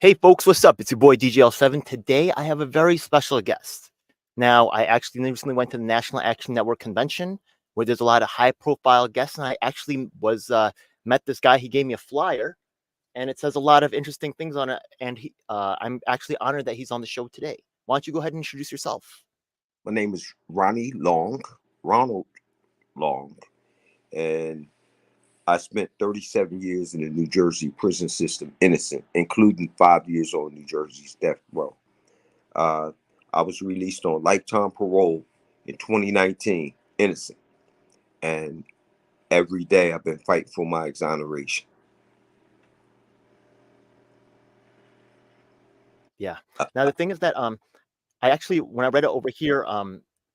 Hey folks, what's up? It's your boy DJL7. Today I have a very special guest. Now, I actually recently went to the National Action Network convention where there's a lot of high-profile guests, and I actually was met this guy. He gave me a flyer, and it says a lot of interesting things on it. And I'm actually honored that he's on the show today. Why don't you go ahead and introduce yourself? My name is Ronald Long, and I spent 37 years in the New Jersey prison system, innocent, including 5 years on New Jersey's death row. Uh, I was released on lifetime parole in 2019, innocent, and every day I've been fighting for my exoneration. Yeah. Uh, Now the thing is that I actually, when I read it over here,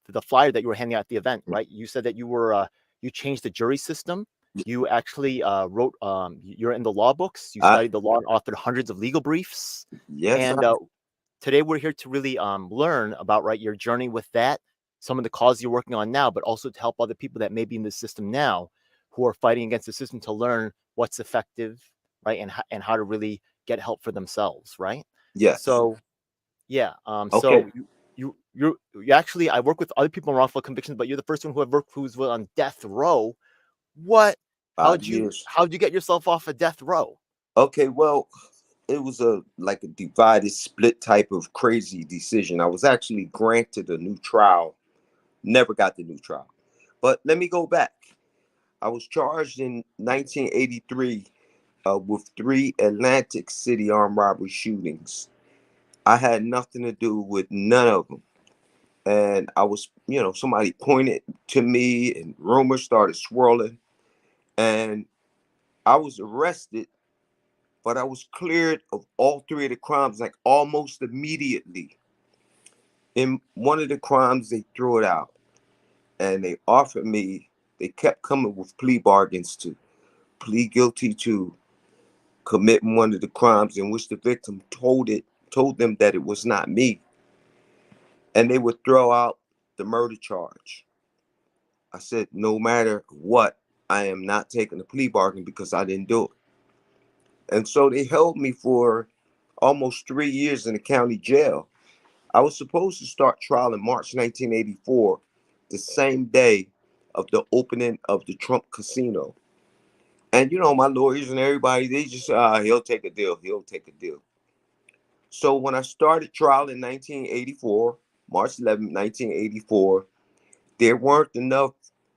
the flyer that you were handing out at the event, right? You said that you changed the jury system. You actually wrote, you're in the law books. You I, studied the law and authored hundreds of legal briefs. yes, And today we're here to really learn about your journey with that, some of the causes you're working on now, but also to help other people that may be in the system now who are fighting against the system to learn what's effective, right? And how to really get help for themselves, right? yes. So yeah. Okay. So you actually, I work with other people in wrongful convictions, but you're the first one who I've worked who's on death row. What? Five years. How'd you get yourself off of death row? Okay, well, it was a divided split type of crazy decision. I was actually granted a new trial, never got the new trial. But let me go back. I was charged in 1983 with 3 Atlantic City armed robbery shootings. I had nothing to do with none of them. And I was, somebody pointed to me and rumors started swirling. And I was arrested, but I was cleared of all 3 of the crimes like almost immediately. In one of the crimes, they threw it out and they offered me, they kept coming with plea bargains to plead guilty to committing one of the crimes in which the victim told them that it was not me. And they would throw out the murder charge. I said, no matter what, I am not taking the plea bargain because I didn't do it. And so they held me for almost 3 years in the county jail. I was supposed to start trial in March 1984, the same day of the opening of the Trump casino. And my lawyers and everybody, they just, he'll take a deal. He'll take a deal. So when I started trial in 1984, March 11th, 1984, there weren't enough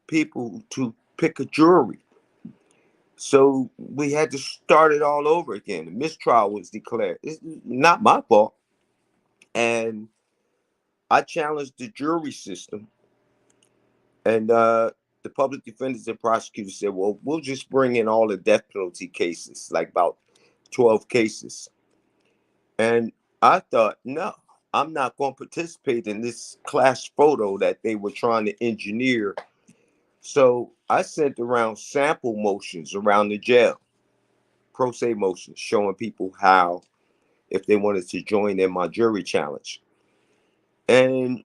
people to pick a jury. So we had to start it all over again. The mistrial was declared. It's not my fault. And I challenged the jury system. And the public defenders and prosecutors said, well, we'll just bring in all the death penalty cases, like about 12 cases. And I thought, no, I'm not going to participate in this class photo that they were trying to engineer. So I sent around sample motions around the jail, pro se motions, showing people how, if they wanted to join in my jury challenge. And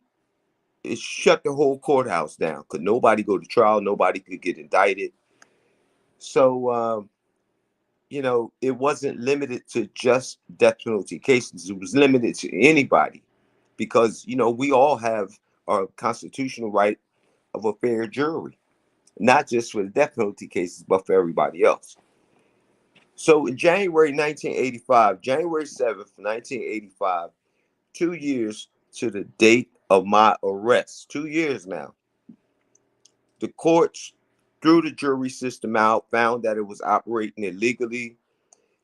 it shut the whole courthouse down. Could nobody go to trial? Nobody could get indicted. So, it wasn't limited to just death penalty cases. It was limited to anybody because, we all have our constitutional right of a fair jury, not just for the death penalty cases, but for everybody else. So in January 1985, January 7th, 1985, 2 years to the date of my arrest, 2 years now, the courts threw the jury system out, found that it was operating illegally,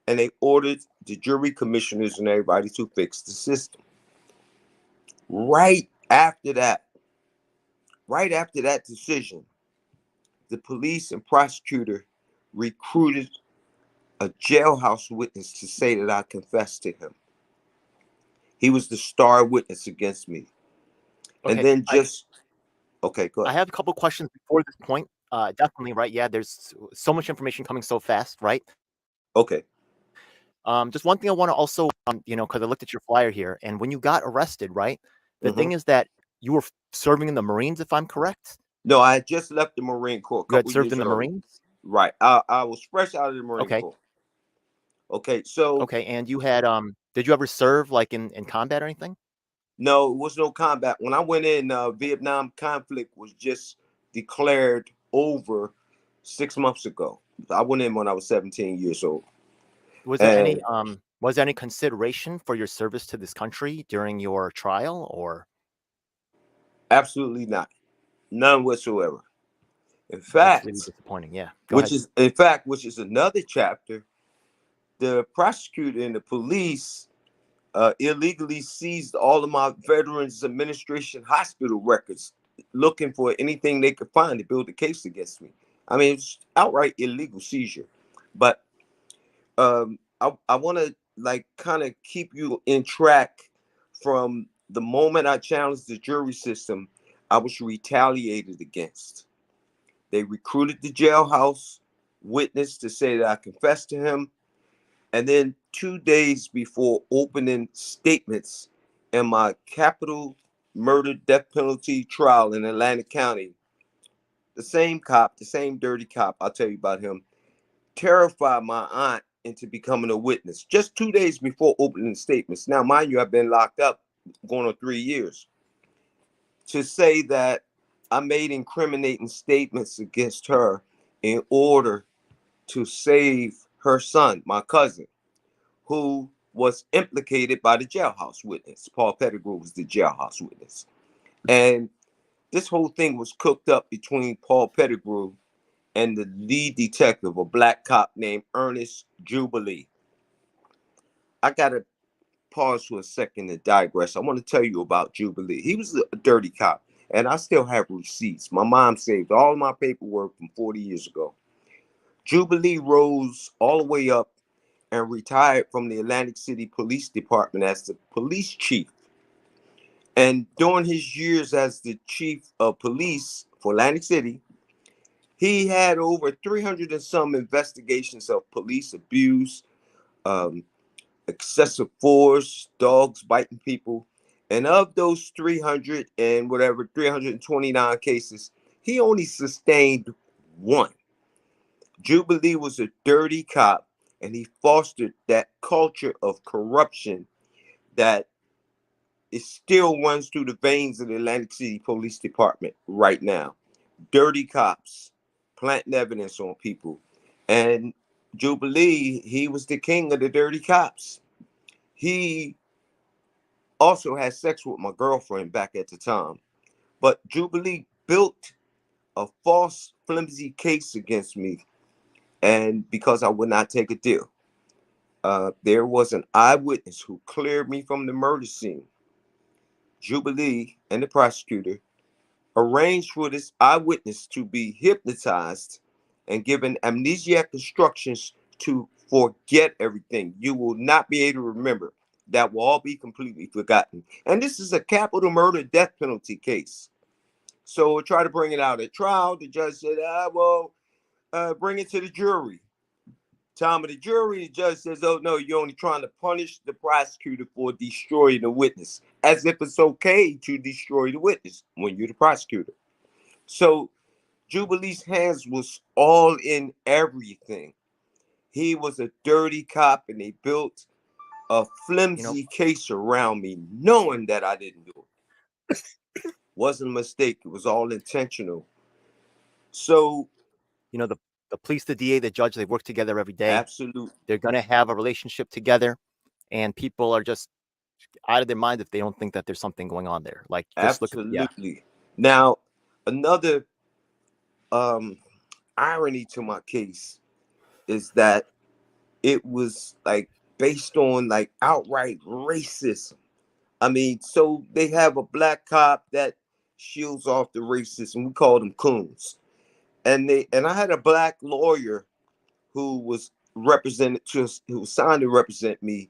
and they ordered the jury commissioners and everybody to fix the system. Right after that, right after that decision, the police and prosecutor recruited a jailhouse witness to say that I confessed to him. He was the star witness against me. And Okay, then just, okay, go I ahead. have a couple questions before this point. Definitely, right? Yeah, there's so much information coming so fast, right? Okay. Just one thing I want to also, because I looked at your flyer here, and when you got arrested, right? The Hmm. thing is that you were serving in the Marines, if I'm correct. No, I had just left the Marine Corps a You had couple served years in the earlier. Marines. Right. I was fresh out of the Marine Okay, Corps. Okay. So, okay, and you had Did you ever serve like in combat or anything? No, it was no combat. When I went in, Vietnam conflict was just declared over 6 months ago. I went in when I was 17 years old. And Was there any consideration for your service to this country during your trial, or absolutely not. None whatsoever. In that's really fact, disappointing? Yeah, go ahead. which is another chapter, the prosecutor and the police illegally seized all of my Veterans Administration hospital records, looking for anything they could find to build a case against me. I mean, it's outright illegal seizure. But I want to like kind of keep you in track. From the moment I challenged the jury system, I was retaliated against. They recruited the jailhouse witness to say that I confessed to him. And then 2 days before opening statements in my capital murder death penalty trial in Atlantic County, the same cop, the same dirty cop, I'll tell you about him, terrified my aunt into becoming a witness just 2 days before opening statements. Now, mind you, I've been locked up going on 3 years. To say that I made incriminating statements against her in order to save her son, my cousin, who was implicated by the jailhouse witness. Paul Pettigrew was the jailhouse witness. And this whole thing was cooked up between Paul Pettigrew and the lead detective, a black cop named Ernest Jubilee. I got to pause for a second and digress. I want to tell you about Jubilee. He was a dirty cop, and I still have receipts. My mom saved all my paperwork from 40 years ago. Jubilee rose all the way up and retired from the Atlantic City Police Department as the police chief. And during his years as the chief of police for Atlantic City, he had over 300 and some investigations of police abuse, um, excessive force, dogs biting people. And of those 300 and whatever, 329 cases, he only sustained one. Jubilee was a dirty cop, and he fostered that culture of corruption that it still runs through the veins of the Atlantic City Police Department right now. Dirty cops planting evidence on people. And Jubilee, he was the king of the dirty cops. He also had sex with my girlfriend back at the time. But Jubilee built a false, flimsy case against me, and because I would not take a deal. There was an eyewitness who cleared me from the murder scene. Jubilee and the prosecutor arranged for this eyewitness to be hypnotized and given amnesiac instructions to forget everything. You will not be able to remember. That will all be completely forgotten. And this is a capital murder death penalty case. So we'll try to bring it out at trial. The judge said, bring it to the jury. Time of the jury, the judge says, oh, no, you're only trying to punish the prosecutor for destroying the witness, as if it's okay to destroy the witness when you're the prosecutor. So Jubilee's hands was all in everything. He was a dirty cop, and they built a flimsy case around me, knowing that I didn't do it. Wasn't a mistake. It was all intentional. So, the police, the DA, the judge, they work together every day. absolutely. They're going to have a relationship together, and people are just out of their mind if they don't think that there's something going on there. Like, just Absolutely. look at, Now, another irony to my case is that it was like based on like outright racism. I mean, so they have a black cop that shields off the racism. We call them coons. And I had a black lawyer who was who signed to represent me.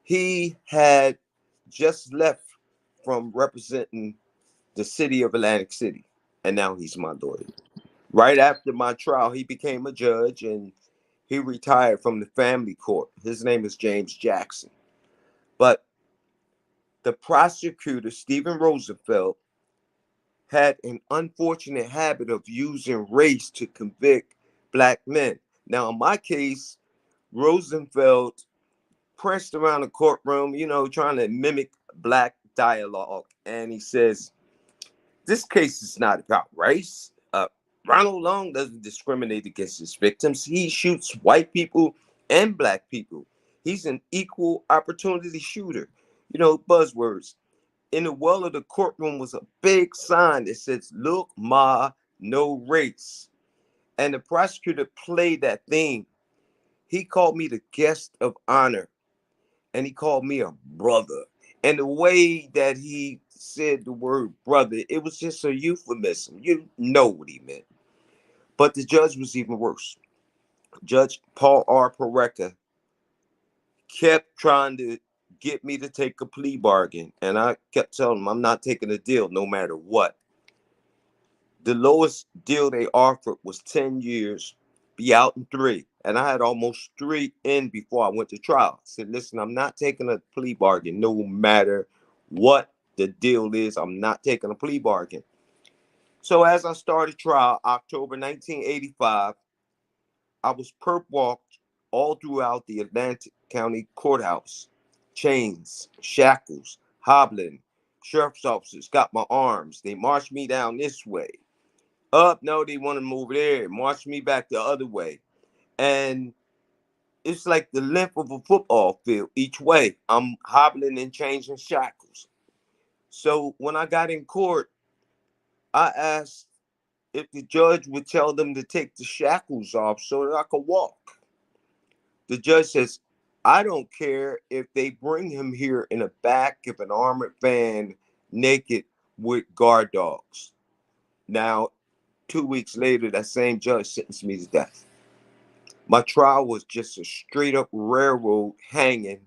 He had just left from representing the city of Atlantic City, and now he's my lawyer. Right after my trial, he became a judge, and he retired from the family court. His name is James Jackson. But the prosecutor, Stephen Rosenfeld, had an unfortunate habit of using race to convict black men. Now, in my case, Rosenfeld pranced around the courtroom, trying to mimic black dialogue. And he says, this case is not about race. Ronald Long doesn't discriminate against his victims. He shoots white people and black people. He's an equal opportunity shooter. Buzzwords. In the wall of the courtroom was a big sign that says, look, ma, no race. And the prosecutor played that theme. He called me the guest of honor, and he called me a brother. And the way that he said the word brother, it was just a euphemism. You know what he meant. But the judge was even worse. Judge Paul R. Pareca kept trying to get me to take a plea bargain. And I kept telling him I'm not taking a deal no matter what. The lowest deal they offered was 10 years, be out in 3. And I had almost 3 in before I went to trial. I said, listen, I'm not taking a plea bargain no matter what the deal is. I'm not taking a plea bargain. So as I started trial, October 1985, I was perp walked all throughout the Atlantic County Courthouse. Chains, shackles, hobbling. Sheriff's officers got my arms. They marched me down this way. Up, no, they want to move there. March me back the other way. And it's like the length of a football field each way. I'm hobbling and changing shackles. So when I got in court, I asked if the judge would tell them to take the shackles off so that I could walk. The judge says, I don't care if they bring him here in the back of an armored van naked with guard dogs. Now, 2 weeks later, that same judge sentenced me to death. My trial was just a straight up railroad hanging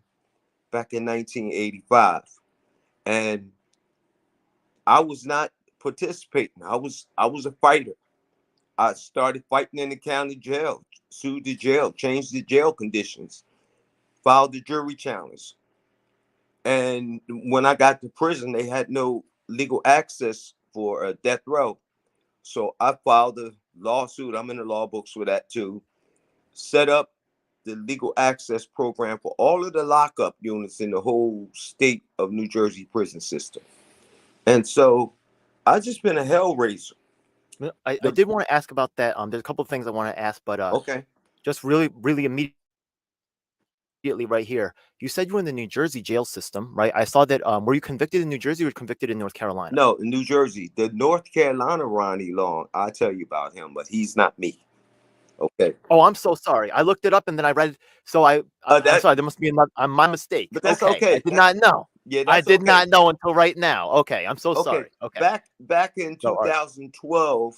back in 1985. And I was not participating. I was a fighter. I started fighting in the county jail, sued the jail, changed the jail conditions, filed the jury challenge. And when I got to prison, they had no legal access for a death row. So I filed a lawsuit. I'm in the law books for that too. Set up the legal access program for all of the lockup units in the whole state of New Jersey prison system. And so I just been a hell raiser. I did want to ask about that. There's a couple of things I want to ask, but Okay. just really immediately right here. You said you were in the New Jersey jail system, right? I saw that. Were you convicted in New Jersey or convicted in North Carolina? No, in New Jersey. The North Carolina Ronnie Long, I'll tell you about him, but he's not me. Okay. Oh, I'm so sorry. I looked it up and then I read. So I'm sorry. There must be my mistake. But that's okay. okay. I did not know. Yeah, I that's did okay. not know until right now. Okay, I'm so Okay. sorry. Okay. Back in 2012,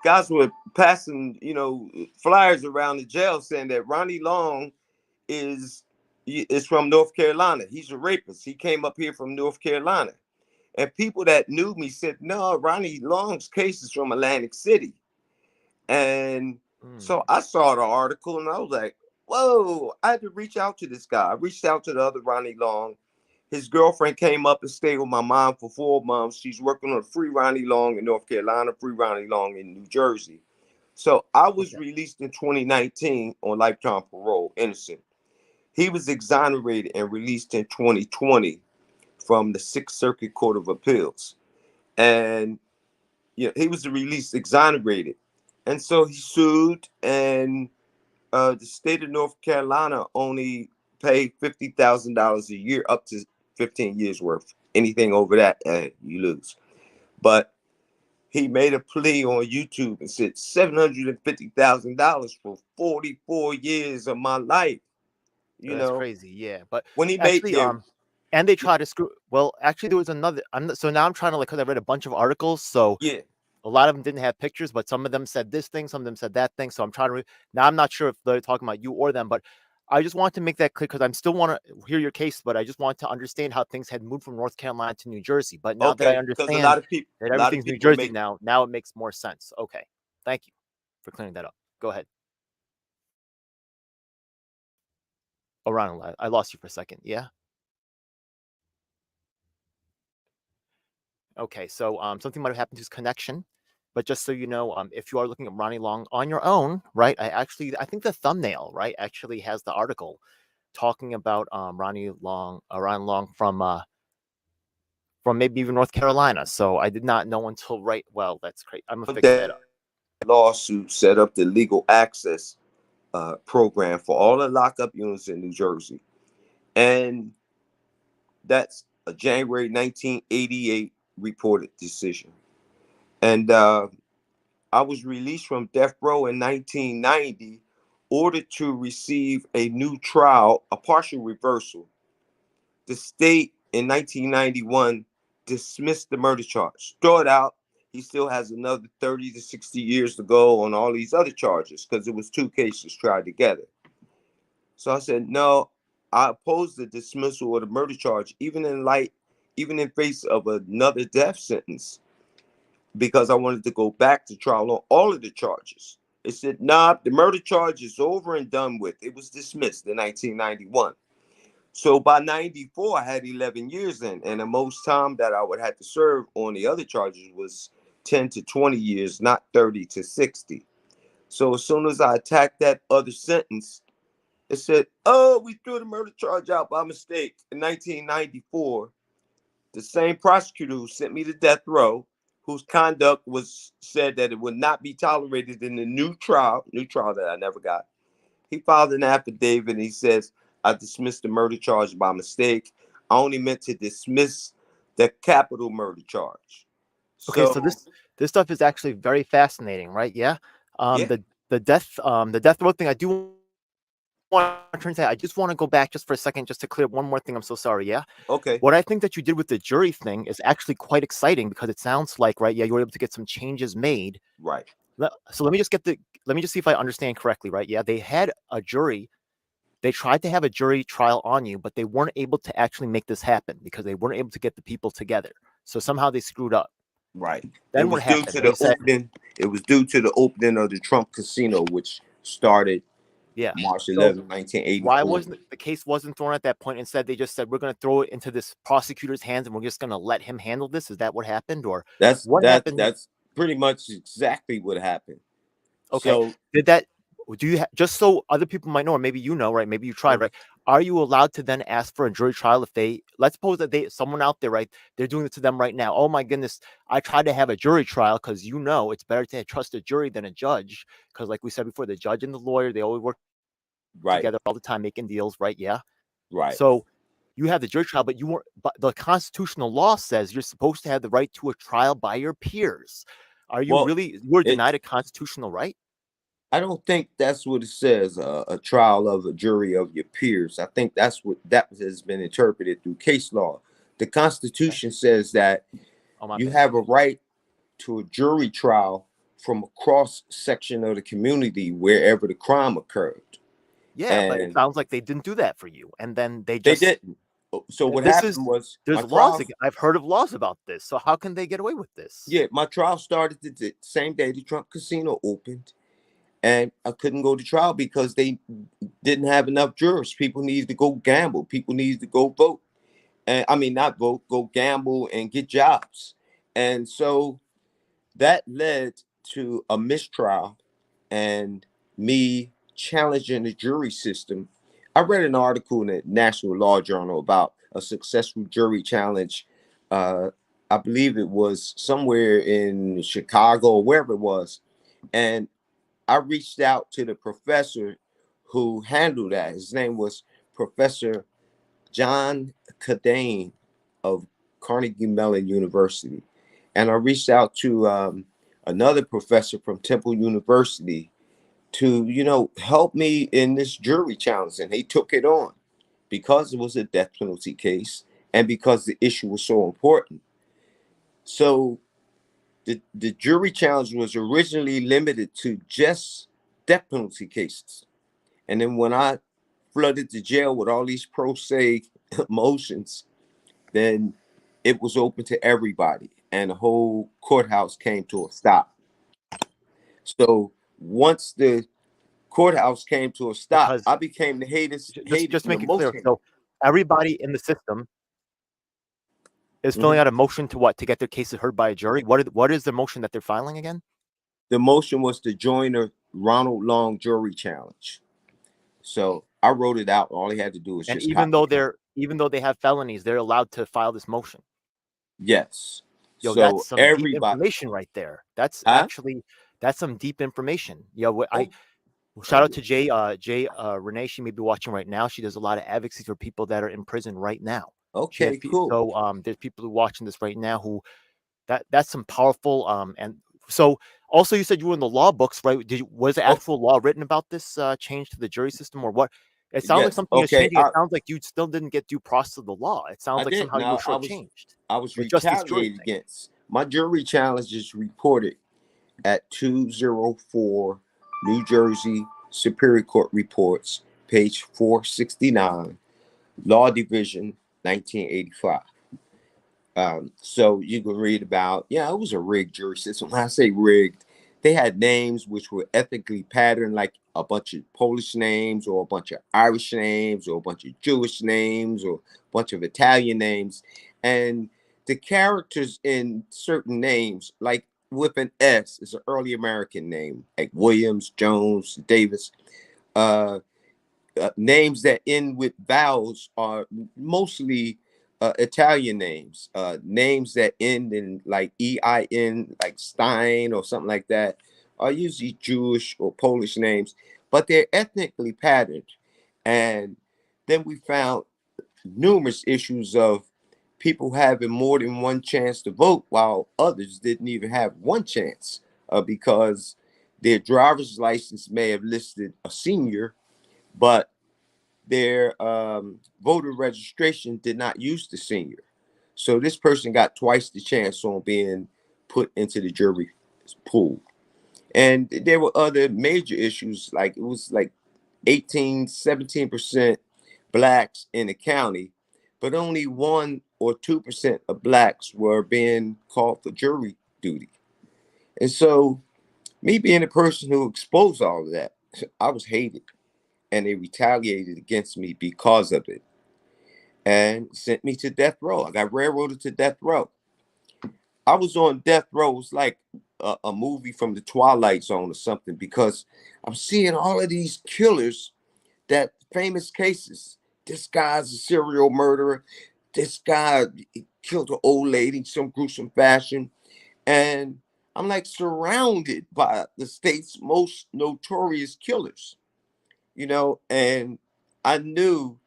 guys were passing, flyers around the jail saying that Ronnie Long is from North Carolina. He's a rapist. He came up here from North Carolina. And people that knew me said, no, Ronnie Long's case is from Atlantic City. And so I saw the article and I was like, whoa, I had to reach out to this guy. I reached out to the other Ronnie Long. His girlfriend came up and stayed with my mom for 4 months. She's working on Free Ronnie Long in North Carolina, Free Ronnie Long in New Jersey. So I was released in 2019 on lifetime parole, innocent. He was exonerated and released in 2020 from the Sixth Circuit Court of Appeals. And he was released exonerated. And so he sued, and the state of North Carolina only paid $50,000 a year, up to 15 years worth. Anything over that, you lose. But he made a plea on YouTube and said $750,000 for 44 years of my life. That's crazy. Yeah, but when he actually, made and they tried to screw. Well, actually, there was another. So now I'm trying to because I read a bunch of articles. So yeah. a lot of them didn't have pictures, but some of them said this thing, some of them said that thing. So I'm trying to now. I'm not sure if they're talking about you or them, but I just want to make that clear because I'm still want to hear your case, but I just want to understand how things had moved from North Carolina to New Jersey. But now that I Because understand that a lot of everything's New people Jersey now it makes more sense. Okay, thank you for clearing that up. Go ahead. Oh, Ronald, I lost you for a second. Yeah. Okay, so something might have happened to his connection. But just so you know, if you are looking at Ronnie Long on your own, right? I think the thumbnail, right, actually has the article talking about Ronnie Long from maybe even North Carolina. So I did not know until right. Well, that's great. I'm gonna fix that up. Lawsuit set up the legal access program for all the lockup units in New Jersey, and that's a January 1988 reported decision. And I was released from death row in 1990, ordered to receive a new trial, a partial reversal. The state in 1991 dismissed the murder charge. Throw it out. He still has another 30 to 60 years to go on all these other charges because it was two cases tried together. So I said, no, I oppose the dismissal of the murder charge, even in face of another death sentence, because I wanted to go back to trial on all of the charges. It said, nah, the murder charge is over and done with. It was dismissed in 1991. So by 94, I had 11 years in, and the most time that I would have to serve on the other charges was 10 to 20 years, not 30 to 60. So as soon as I attacked that other sentence, it said, oh, we threw the murder charge out by mistake. In 1994, the same prosecutor who sent me to death row, whose conduct was said that it would not be tolerated in the new trial that I never got, he filed an affidavit and he says, I dismissed the murder charge by mistake. I only meant to dismiss the capital murder charge. Okay, so So this stuff is actually very fascinating, right? Yeah. yeah, The death row thing. I do want to say I just want to go back just for a second, just to clear up one more thing. I'm so sorry. Yeah. okay, What I think that you did with the jury thing is actually quite exciting because it sounds like, right? Yeah, you were able to get some changes made. right. So let me just see if I understand correctly, right? Yeah, they had a jury. They tried to have a jury trial on you, but they weren't able to actually make this happen because they weren't able to get the people together. So somehow they screwed up. Right. It Then what was due happened? to They the said, opening. It was due to the opening of the Trump casino, which started yeah. March So 11, why 1984. wasn't the case wasn't thrown at that point? Instead, they just said we're going to throw it into this prosecutor's hands and we're just going to let him handle this. Is that what happened, or That's what that happened? that's pretty much exactly what happened. Okay, So did that? Do you just so other people might know, or maybe you know, right? Maybe you tried, right? Are you allowed to then ask for a jury trial if they? Let's suppose that someone out there, right? They're doing it to them right now. Oh my goodness, I tried to have a jury trial because it's better to trust a jury than a judge because, like we said before, the judge and the lawyer they always work right, together all the time making deals, right? Yeah. right. So you have the jury trial, but you weren't. But the constitutional law says you're supposed to have the right to a trial by your peers. Are you Well, really? You were it denied a constitutional right? I don't think that's what it says. A trial of a jury of your peers. I think that's what that has been interpreted through case law. The Okay. Constitution says that Oh my you bad. have a right to a jury trial from a cross section of the community wherever the crime occurred. Yeah, but it And sounds like they didn't do that for you, and then they they just didn't. So what this happened is was my there's laws. trial, I've heard of laws about this. So how can they get away with this? yeah, my trial started the same day the Trump casino opened. And I couldn't go to trial because they didn't have enough jurors. People needed to go gamble. People needed to go vote. And I mean, not vote, go gamble and get jobs. And so that led to a mistrial and me challenging the jury system. I read an article in the National Law Journal about a successful jury challenge. I believe it was somewhere in Chicago or wherever it was. And I reached out to the professor who handled that. His name was Professor John Cadane of Carnegie Mellon University. And I reached out to another professor from Temple University to, help me in this jury challenge. And he took it on because it was a death penalty case and because the issue was so important. So the jury challenge was originally limited to just death penalty cases. And then when I flooded the jail with all these pro se motions, then it was open to everybody. And the whole courthouse came to a stop. So once the courthouse came to a stop, Because I became the just hated, to the make it most clear, hated. so everybody in the system, is filling out a motion to what? To get their cases heard by a jury? What is the motion that they're filing again? The motion was to join a Ronald Long jury challenge. So I wrote it out. All he had to do was And just even copy. though they have felonies, they're allowed to file this motion. Yes. Yo, So that's some deep everybody, information right there. That's huh? actually that's some deep information. Yo, Oh, shout out to Jay Renee. She may be watching right now. She does a lot of advocacy for people that are in prison right now. okay, cool. So there's people who are watching this right now who that's some powerful and so also you said you were in the law books, right? Was the Oh, actual law written about this change to the jury system or what? It sounds like yes. something is Okay. changing. It sounds like you still didn't get due process of the law. It sounds I like did. somehow you were Now shortchanged I was with just this jury retaliated thing. against. My jury challenge is reported at 204 New Jersey Superior Court Reports, page 469, Law Division, 1985. So you can read about, it was a rigged jury system. When I say rigged, they had names which were ethnically patterned, like a bunch of Polish names or a bunch of Irish names or a bunch of Jewish names or a bunch of Italian names. And the characters in certain names, like with an S, is an early American name, like Williams, Jones, Davis. Names that end with vowels are mostly Italian names. Names that end in like EIN, like Stein or something like that, are usually Jewish or Polish names, but they're ethnically patterned. And then we found numerous issues of people having more than one chance to vote, while others didn't even have one chance because their driver's license may have listed a senior, but their voter registration did not use the senior. So this person got twice the chance on being put into the jury pool. And there were other major issues, like it was like 17% blacks in the county, but only 1 or 2% of blacks were being called for jury duty. And so me being a person who exposed all of that, I was hated, and they retaliated against me because of it and sent me to death row. I got railroaded to death row. I was on death row. It was like a movie from the Twilight Zone or something, because I'm seeing all of these killers, that famous cases. This guy's a serial murderer. This guy killed an old lady in some gruesome fashion. And I'm like surrounded by the state's most notorious killers, and I knew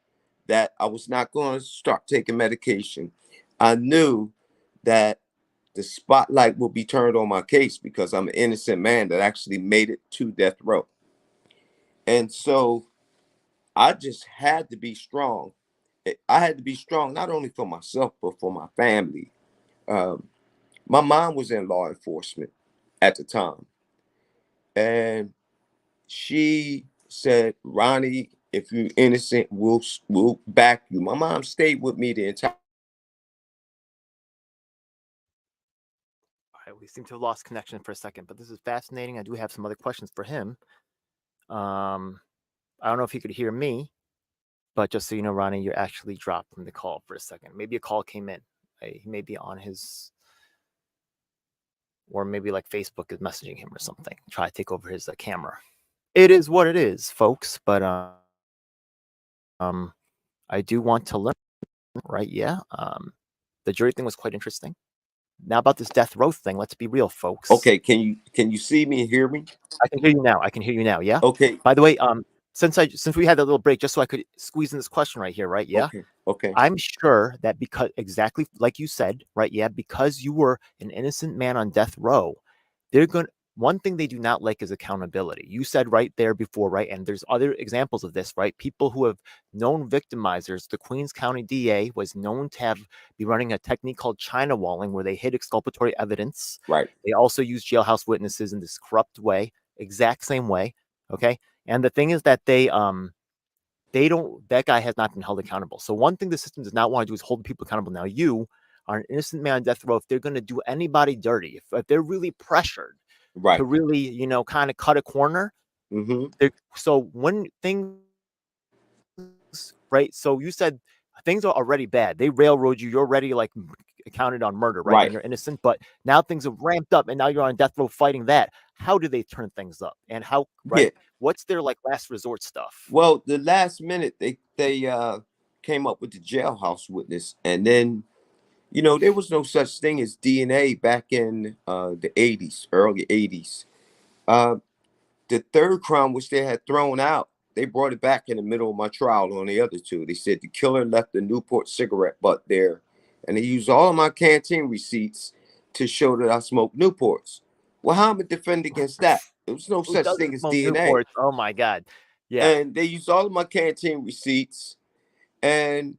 that I was not going to start taking medication. I knew that the spotlight will be turned on my case because I'm an innocent man that actually made it to death row. And so I just had to be strong. I had to be strong not only for myself, but for my family. Um, my mom was in law enforcement at the time. And she said, Ronnie, if you're innocent, we'll back you. My mom stayed with me the entire. All right, we seem to have lost connection for a second, but this is fascinating. I do have some other questions for him. I don't know if he could hear me, but just so you know, Ronnie, you're actually dropped from the call for a second. Maybe a call came in. He may be on his, or maybe like Facebook is messaging him or something. Try to take over his camera. It is what it is, folks. But I do want to learn, right? Yeah. The jury thing was quite interesting. Now about this death row thing, let's be real, folks. Okay, can you see me and hear me? I can hear you now. I can hear you now. Yeah. Okay. By the way, since we had that little break, just so I could squeeze in this question right here, right? Yeah. Okay. I'm sure that because exactly like you said, right? Yeah, because you were an innocent man on death row, one thing they do not like is accountability. You said right there before, right? And there's other examples of this, right? People who have known victimizers. The Queens County DA was known to be running a technique called China walling, where they hid exculpatory evidence. Right. They also use jailhouse witnesses in this corrupt way, exact same way. Okay. And the thing is that that guy has not been held accountable. So one thing the system does not want to do is hold people accountable. Now you are an innocent man on death row. If they're going to do anybody dirty, if they're really pressured to really, kind of cut a corner. So when things, right? So you said things are already bad. They railroad you. You're already like counted on murder, right? Right. And you're innocent, but now things have ramped up, and now you're on death row fighting that. How do they turn things up, and how, right? Yeah. What's their like last resort stuff? Well, the last minute they came up with the jailhouse witness, and then there was no such thing as DNA back in the 80s, early 80s. Uh, the third crime, which they had thrown out, they brought it back in the middle of my trial on the other two. They said the killer left the Newport cigarette butt there, and they used all of my canteen receipts to show that I smoked Newports. Well, how am I defend against that? There was no Who such doesn't thing as smoke DNA. Newports? Oh my God. Yeah. And they used all of my canteen receipts, and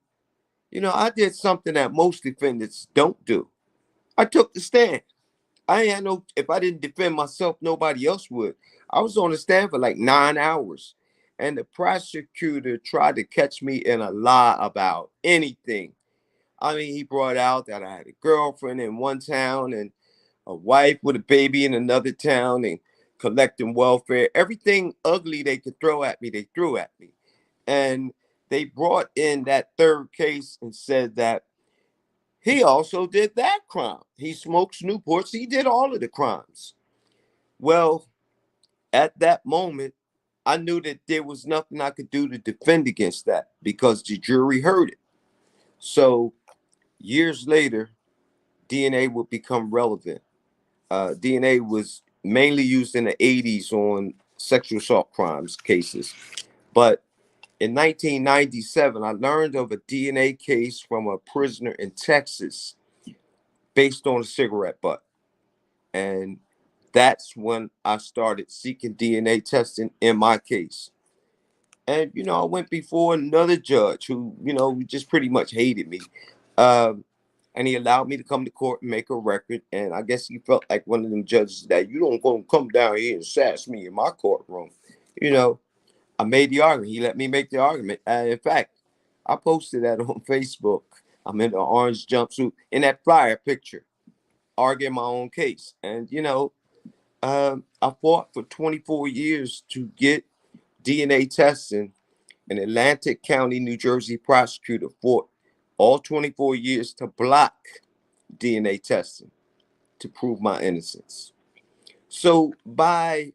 I did something that most defendants don't do. I took the stand. I ain't had no, if I didn't defend myself, nobody else would. I was on the stand for like 9 hours. And the prosecutor tried to catch me in a lie about anything. I mean, he brought out that I had a girlfriend in one town and a wife with a baby in another town and collecting welfare. Everything ugly they could throw at me, they threw at me. And they brought in that third case and said that he also did that crime. He smokes Newports. He did all of the crimes. Well, at that moment, I knew that there was nothing I could do to defend against that because the jury heard it. So years later, DNA would become relevant. DNA was mainly used in the 80s on sexual assault crimes cases. But in 1997, I learned of a DNA case from a prisoner in Texas based on a cigarette butt. And that's when I started seeking DNA testing in my case. And, I went before another judge who, just pretty much hated me. And he allowed me to come to court and make a record. And I guess he felt like one of them judges that you don't go come down here and sass me in my courtroom. I made the argument. He let me make the argument. In fact, I posted that on Facebook. I'm in the orange jumpsuit in that flyer picture, arguing my own case. And, I fought for 24 years to get DNA testing. An Atlantic County, New Jersey prosecutor fought all 24 years to block DNA testing to prove my innocence. So by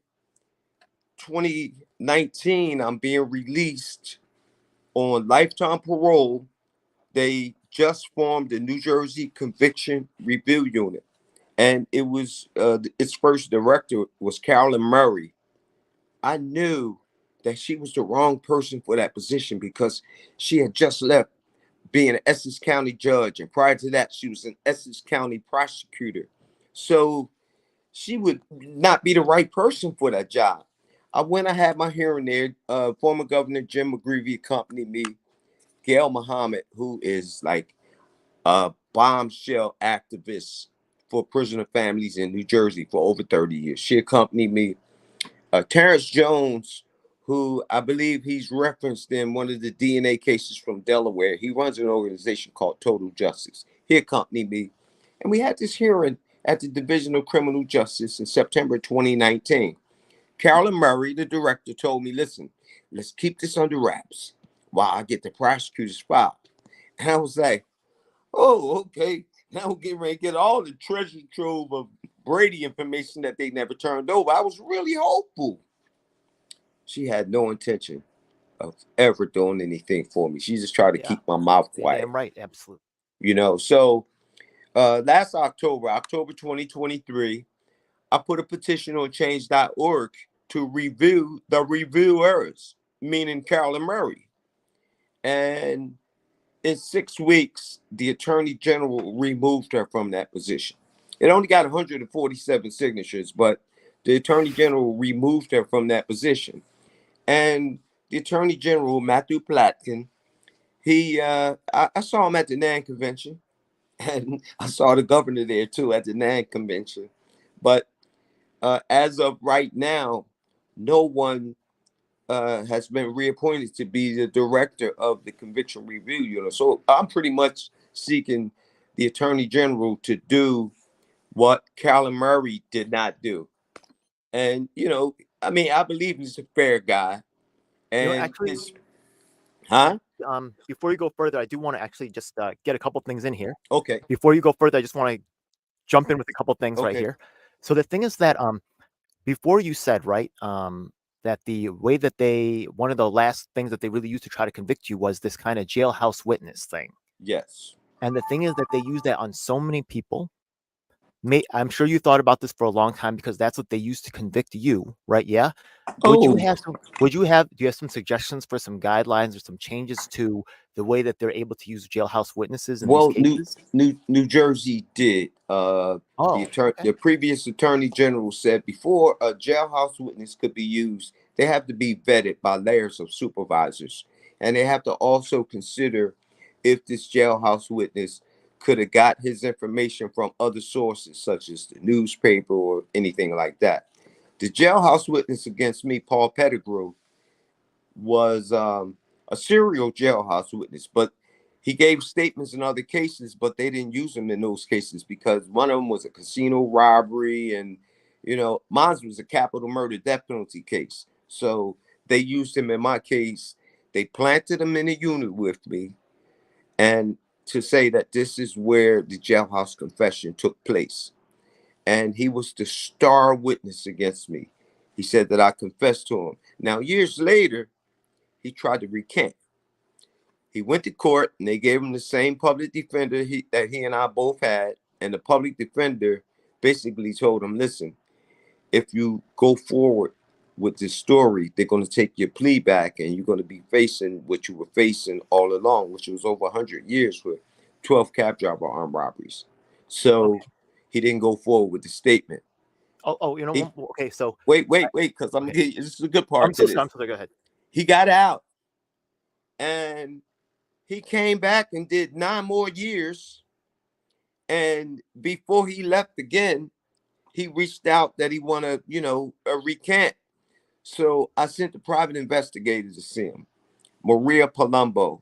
2019, I'm being released on lifetime parole. They just formed the New Jersey Conviction Review Unit. And it was its first director was Carolyn Murray. I knew that she was the wrong person for that position because she had just left being an Essex County judge, and prior to that, she was an Essex County prosecutor. So she would not be the right person for that job. I had my hearing there. Former Governor Jim McGreevey accompanied me. Gail Muhammad, who is like a bombshell activist for prisoner families in New Jersey for over 30 years. She accompanied me. Terrence Jones, who I believe he's referenced in one of the DNA cases from Delaware. He runs an organization called Total Justice. He accompanied me. And we had this hearing at the Division of Criminal Justice in September 2019. Carolyn Murray, the director, told me, listen, let's keep this under wraps while I get the prosecutor's file. And I was like, oh, okay. Now we're getting ready to get all the treasure trove of Brady information that they never turned over. I was really hopeful. She had no intention of ever doing anything for me. She just tried to Yeah. keep my mouth You're quiet. damn right. Absolutely. So last October 2023, I put a petition on change.org to review the reviewers, meaning Carolyn Murray. And in 6 weeks, the attorney general removed her from that position. It only got 147 signatures, but the attorney general removed her from that position. And the attorney general, Matthew Platkin, I saw him at the NAN convention, and I saw the governor there too at the NAN convention. But as of right now, no one has been reappointed to be the director of the conviction review unit. So I'm pretty much seeking the attorney general to do what Carolyn Murray did not do. And, I believe he's a fair guy. And Actually, huh? before you go further, I do want to actually just get a couple things in here. Okay. Before you go further, I just want to jump in with a couple things right Okay. here. So the thing is that before you said, right, that the way that one of the last things that they really used to try to convict you was this kind of jailhouse witness thing. Yes. And the thing is that they use that on so many people. I'm sure you thought about this for a long time because that's what they used to convict you, right? Yeah. Would you Oh, have some? Do you have some suggestions for some guidelines or some changes to the way that they're able to use jailhouse witnesses in these well, cases? New Jersey did. Oh, okay. The previous attorney general said before a jailhouse witness could be used, they have to be vetted by layers of supervisors, and they have to also consider if this jailhouse witness could have got his information from other sources, such as the newspaper or anything like that. The jailhouse witness against me, Paul Pettigrew, was a serial jailhouse witness, but he gave statements in other cases, but they didn't use him in those cases because one of them was a casino robbery, and mine was a capital murder death penalty case. So they used him in my case. They planted him in a unit with me, and to say that this is where the jailhouse confession took place. And he was the star witness against me. He said that I confessed to him. Now, years later, he tried to recant. He went to court and they gave him the same public defender that he and I both had. And the public defender basically told him, listen, if you go forward with this story, they're going to take your plea back and you're going to be facing what you were facing all along, which was over 100 years with 12 cab driver armed robberies. So Okay. he didn't go forward with the statement. Oh, He, okay. So wait, because okay. this is a good part I'm to so sorry. this. I'm so sorry. Go ahead. He got out and he came back and did 9 more years. And before he left again, he reached out that he want to, recant. So I sent the private investigator to see him, Maria Palumbo.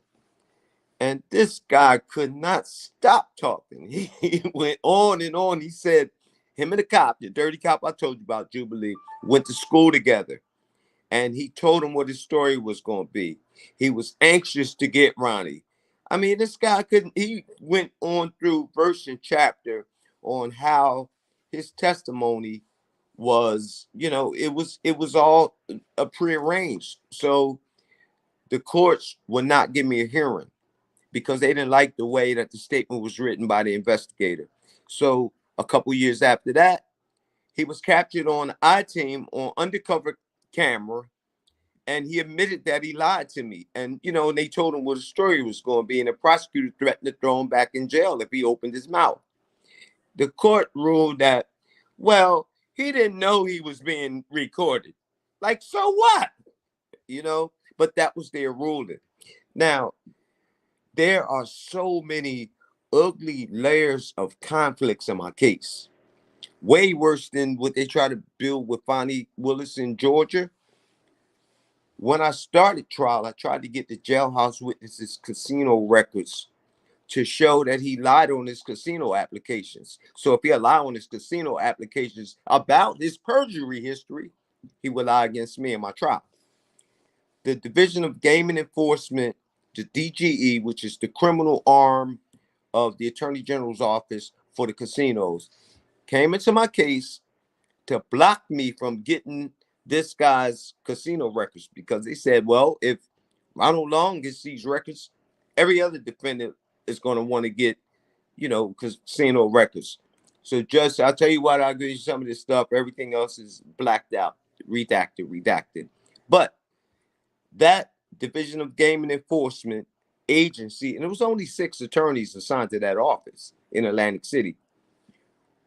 And this guy could not stop talking. He went on and on. He said, him and the cop, the dirty cop I told you about, Jubilee, went to school together. And he told him what his story was going to be. He was anxious to get Ronnie. I mean, this guy he went on through verse and chapter on how his testimony was, it was all prearranged. So the courts would not give me a hearing because they didn't like the way that the statement was written by the investigator. So a couple years after that, he was captured on I-team on undercover camera, and he admitted that he lied to me. And and they told him what the story was going to be, and the prosecutor threatened to throw him back in jail if he opened his mouth. The court ruled that, well, he didn't know he was being recorded. Like, so what? But that was their ruling. Now, there are so many ugly layers of conflicts in my case. Way worse than what they try to build with Fonnie Willis in Georgia. When I started trial, I tried to get the jailhouse witnesses casino records to show that he lied on his casino applications. So if he lied on his casino applications about his perjury history, he would lie against me in my trial. The Division of Gaming Enforcement, the DGE, which is the criminal arm of the Attorney General's office for the casinos, came into my case to block me from getting this guy's casino records because they said, well, if Ronald Long gets these records, every other defendant is going to want to get, casino records. So, Judge, I'll tell you what, I'll give you some of this stuff. Everything else is blacked out, redacted. But that Division of Gaming Enforcement agency, and it was only 6 attorneys assigned to that office in Atlantic City.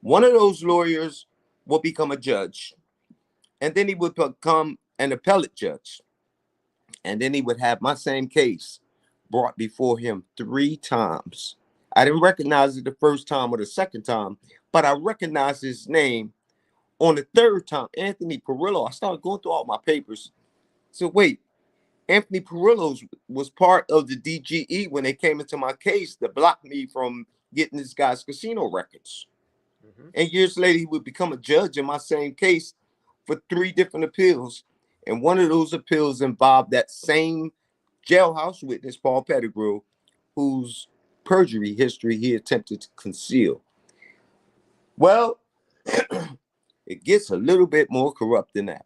One of those lawyers will become a judge, and then he would become an appellate judge. And then he would have my same case brought before him 3 times. I didn't recognize it the first time or the second time, but I recognized his name on the 3rd time, Anthony Perillo. I started going through all my papers. So wait, Anthony Perillo was part of the DGE when they came into my case to block me from getting this guy's casino records. Mm-hmm. And years later, he would become a judge in my same case for 3 different appeals. And one of those appeals involved that same jailhouse witness Paul Pettigrew, whose perjury history he attempted to conceal. Well, it gets a little bit more corrupt than that.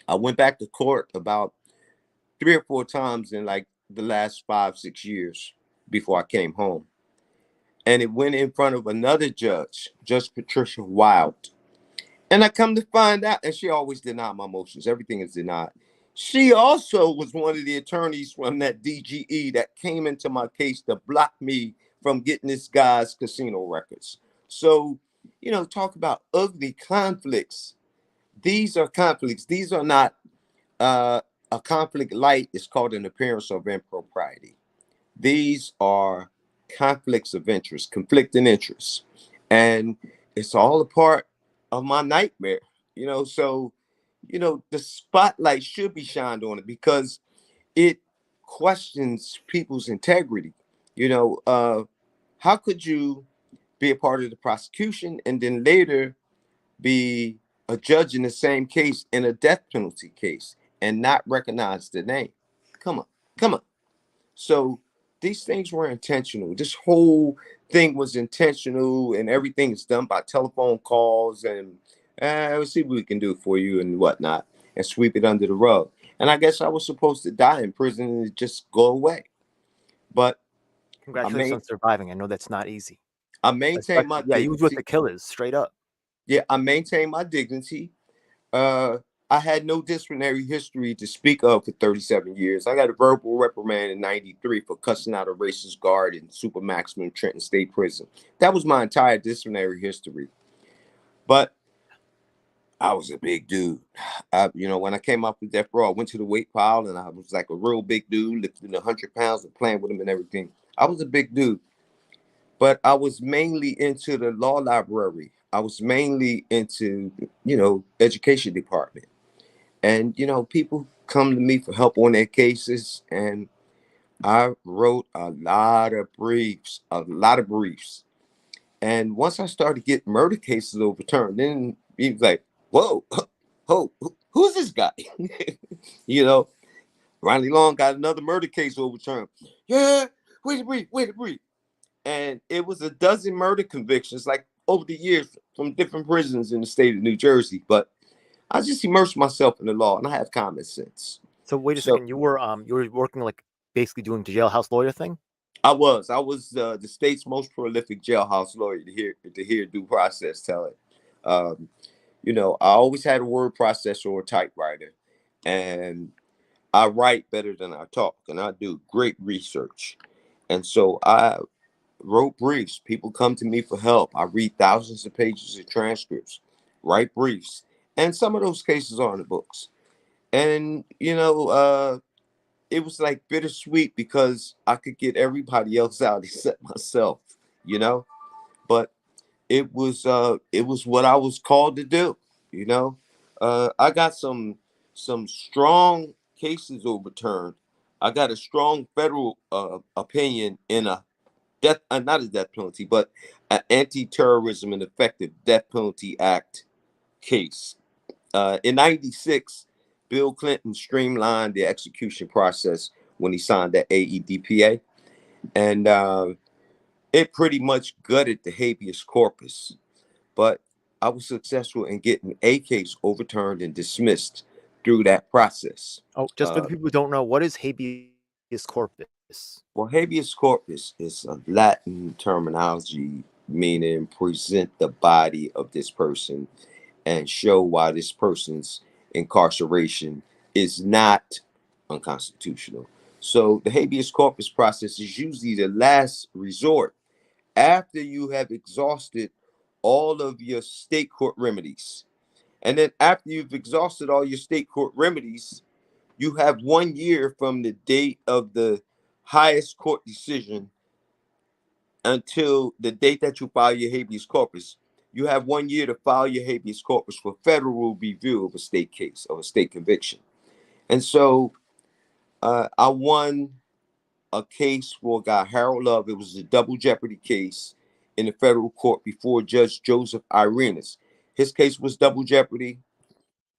I went back to court about 3 or 4 times in like the last 5, 6 years before I came home. And it went in front of another judge, Judge Patricia Wild. And I come to find out, and she always denied my motions. Everything is denied. She also was one of the attorneys from that DGE that came into my case to block me from getting this guy's casino records. So, talk about ugly conflicts. These are conflicts. These are not a conflict light is called an appearance of impropriety. These are conflicts of interest, conflicting interests. And it's all a part of my nightmare, So, the spotlight should be shined on it because it questions people's integrity. How could you be a part of the prosecution and then later be a judge in the same case in a death penalty case and not recognize the name? Come on, come on. So these things were intentional. This whole thing was intentional, and everything is done by telephone calls and we'll see what we can do for you and whatnot, and sweep it under the rug. And I guess I was supposed to die in prison and just go away. But Congratulations on surviving. I know that's not easy. I maintain my dignity. Yeah, you was with the killers, straight up. Yeah, I maintain my dignity. I had no disciplinary history to speak of for 37 years. I got a verbal reprimand in 93 for cussing out a racist guard in super maximum Trenton State Prison. That was my entire disciplinary history. But I was a big dude. When I came off the Deathrow, I went to the weight pile and I was like a real big dude, lifting 100 pounds and playing with him and everything. I was a big dude. But I was mainly into the law library. I was mainly into, education department. And, people come to me for help on their cases. And I wrote a lot of briefs. And once I started getting murder cases overturned, then he was like, whoa, who's this guy? Ronnie Long got another murder case overturned. Yeah, wait a brief. And it was a dozen murder convictions, like over the years from different prisons in the state of New Jersey. But I just immersed myself in the law, and I have common sense. So wait a second, you were working like basically doing the jailhouse lawyer thing? I was the state's most prolific jailhouse lawyer to hear due process tell it. I always had a word processor or typewriter, and I write better than I talk, and I do great research. And so I wrote briefs. People come to me for help. I read thousands of pages of transcripts, write briefs, and some of those cases are in the books. And it was like bittersweet because I could get everybody else out except myself, but it was what I was called to do. I got some strong cases overturned. I got a strong federal opinion in a death, not a death penalty, but an Anti-Terrorism and Effective Death Penalty Act case. In 96, Bill Clinton streamlined the execution process when he signed that AEDPA. And it pretty much gutted the habeas corpus. But I was successful in getting a case overturned and dismissed through that process. Oh, just for the people who don't know, what is habeas corpus? Well, habeas corpus is a Latin terminology meaning present the body of this person and show why this person's incarceration is not unconstitutional. So the habeas corpus process is usually the last resort after you have exhausted all of your state court remedies. And then after you've exhausted all your state court remedies, you have 1 year from the date of the highest court decision until the date that you file your habeas corpus. You have 1 year to file your habeas corpus for federal review of a state case, of a state conviction. And so I won a case for a guy, Harold Love. It was a double jeopardy case in the federal court before Judge Joseph Irenas. His case was double jeopardy.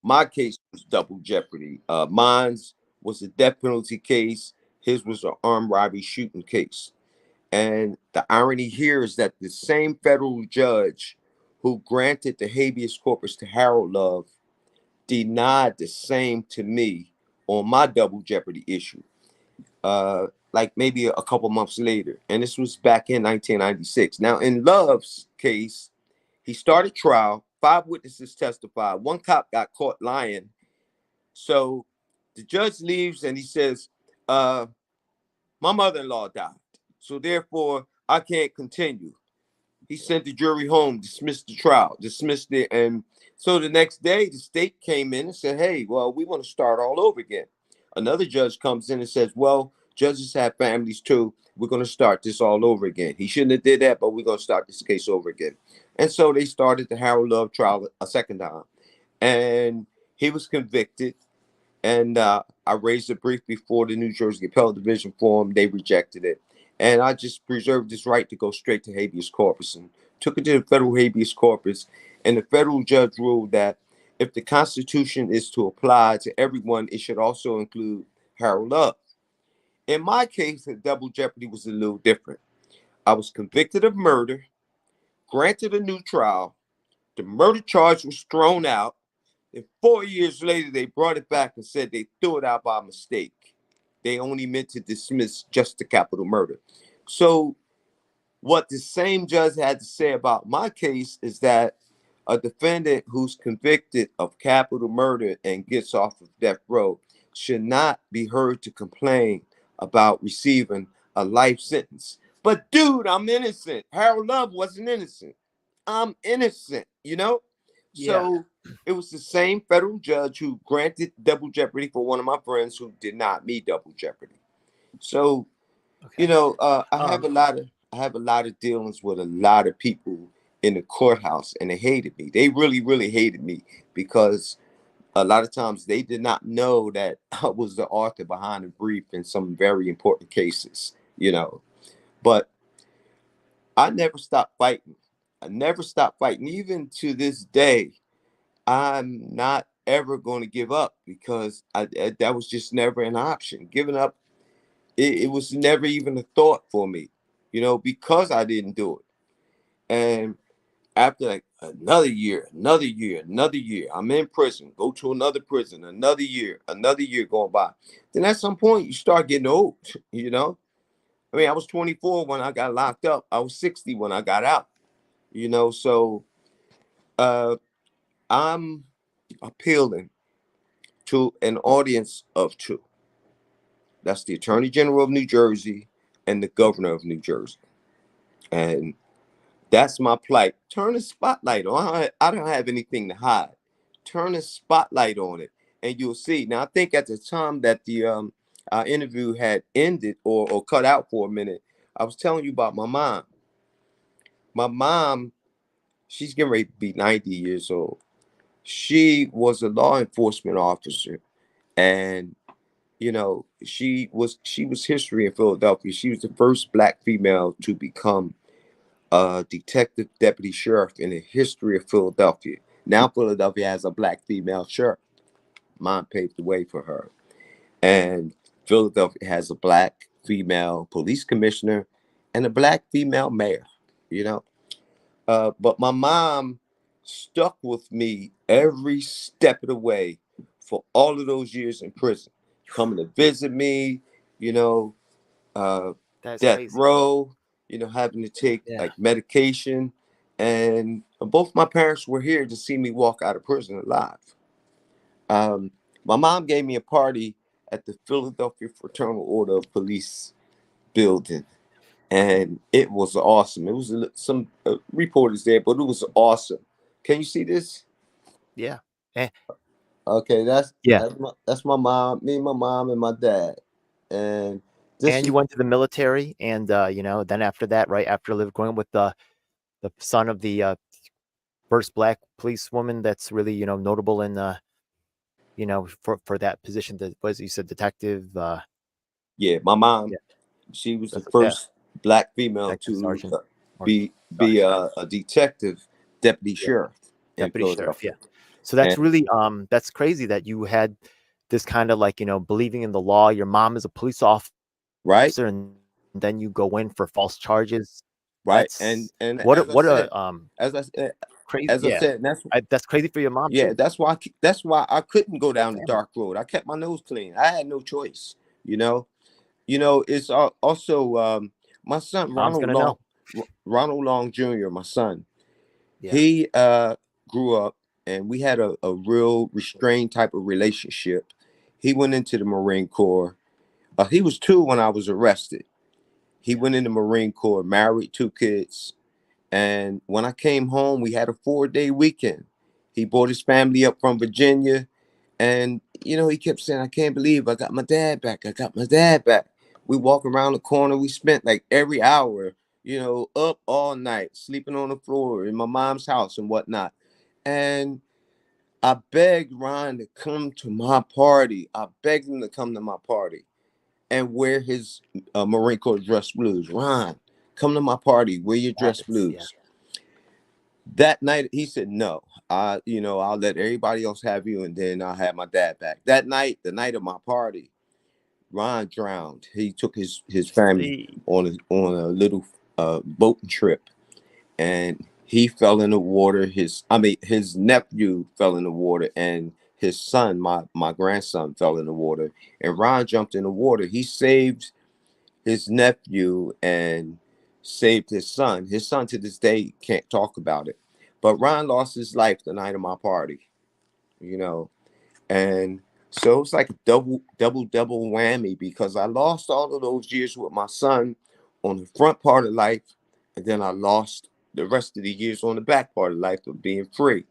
My case was double jeopardy. Mine's was a death penalty case. His was an armed robbery shooting case. And the irony here is that the same federal judge who granted the habeas corpus to Harold Love denied the same to me on my double jeopardy issue, like maybe a couple months later. And this was back in 1996. Now, in Love's case, he started trial. 5 witnesses testified. 1 cop got caught lying. So the judge leaves and he says, my mother-in-law died. So therefore, I can't continue. He sent the jury home, dismissed the trial, dismissed it. And so the next day, the state came in and said, hey, well, we want to start all over again. Another judge comes in and says, well, judges have families too. We're going to start this all over again. He shouldn't have did that, but we're going to start this case over again. And so they started the Harold Love trial a second time. And he was convicted. And I raised a brief before the New Jersey Appellate Division Forum. They rejected it. And I just preserved this right to go straight to habeas corpus and took it to the federal habeas corpus. And the federal judge ruled that if the Constitution is to apply to everyone, it should also include Harold Love. In my case, the double jeopardy was a little different. I was convicted of murder, granted a new trial. The murder charge was thrown out. And 4 years later, they brought it back and said they threw it out by mistake. They only meant to dismiss just the capital murder. So what the same judge had to say about my case is that a defendant who's convicted of capital murder and gets off of death row should not be heard to complain about receiving a life sentence. But dude, I'm innocent. Harold Love wasn't innocent. I'm innocent, you know? Yeah. So it was the same federal judge who granted double jeopardy for one of my friends who denied me double jeopardy. So, Okay. you know, I have a lot of dealings with a lot of people in the courthouse, and they hated me. They really, really hated me because a lot of times they did not know that I was the author behind the brief in some very important cases, you know. But I never stopped fighting. I never stopped fighting. Even to this day, I'm not ever going to give up because that was just never an option. Giving up, it was never even a thought for me, you know, because I didn't do it. And after like another year, I'm in prison, go to another prison, another year going by. Then at some point you start getting old, you know. I mean, I was 24 when I got locked up. I was 60 when I got out, you know. So I'm appealing to an audience of 2. That's the Attorney General of New Jersey and the Governor of New Jersey. And that's my plight. Turn the spotlight on. I don't have anything to hide. Turn the spotlight on it, and you'll see. Now, I think at the time that the our interview had ended or cut out for a minute, I was telling you about my mom. My mom, she's getting ready to be 90 years old. She was a law enforcement officer, and you know, she was history in Philadelphia. She was the first Black female to become a detective deputy sheriff in the history of Philadelphia. Now Philadelphia has a Black female sheriff. Mom paved the way for her. And Philadelphia has a Black female police commissioner and a Black female mayor, you know. But my mom stuck with me every step of the way for all of those years in prison, coming to visit me, you know, That's death crazy. row, you know, having to take like medication. And both my parents were here to see me walk out of prison alive. My mom gave me a party at the Philadelphia Fraternal Order of Police building, and it was awesome. It was some reporters there, but it was awesome. Can you see this? Yeah. Eh, Okay, yeah. that's my mom, me, my mom, and my dad, and this And you went to the military, and you know, then after that, right after going with the son of the first Black policewoman that's really, you know, notable in you know, for that position, that was, you said, detective. yeah, my mom, Yeah, she was the yeah, first Black female detective to sergeant or be sheriff, a detective deputy yeah, sheriff in deputy sheriff. Philadelphia. Yeah. So that's And really that's crazy that you had, this kind of like, believing in the law. Your mom is a police officer, right, and then you go in for false charges. right. That's And what as I what said, a as I said, crazy. as I Yeah, said, that's that's crazy for your mom yeah, too. that's why I couldn't go Whole down the family. dark road. I kept my nose clean. I had no choice. You know, it's also my son Mom's gonna know. Ronald Long Jr., my son. Yeah. He grew up and we had a real restrained type of relationship. He went into the Marine Corps. He was 2 when I was arrested. He Yeah. went in the Marine Corps, married, 2 kids. And when I came home, we had a 4-day weekend. He brought his family up from Virginia. And, he kept saying, I can't believe I got my dad back. I got my dad back. We walk around the corner. We spent like every hour, up all night, sleeping on the floor in my mom's house and whatnot. And I begged Ron to come to my party. I begged him to come to my party and wear his Marine Corps dress blues. Ron, come to my party, wear your dress Habits. Yeah. blues. That night, he said, no, I'll let everybody else have you, and then I'll have my dad back. That night, the night of my party, Ron drowned. He took his family See. on a little boating trip, and he fell in the water. His nephew fell in the water, and his son, my grandson, fell in the water. And Ron jumped in the water. He saved his nephew and saved his son. His son to this day can't talk about it. But Ron lost his life the night of my party, you know. And so it's like a double whammy because I lost all of those years with my son on the front part of life, and then I lost the rest of the years on the back part of life of being free.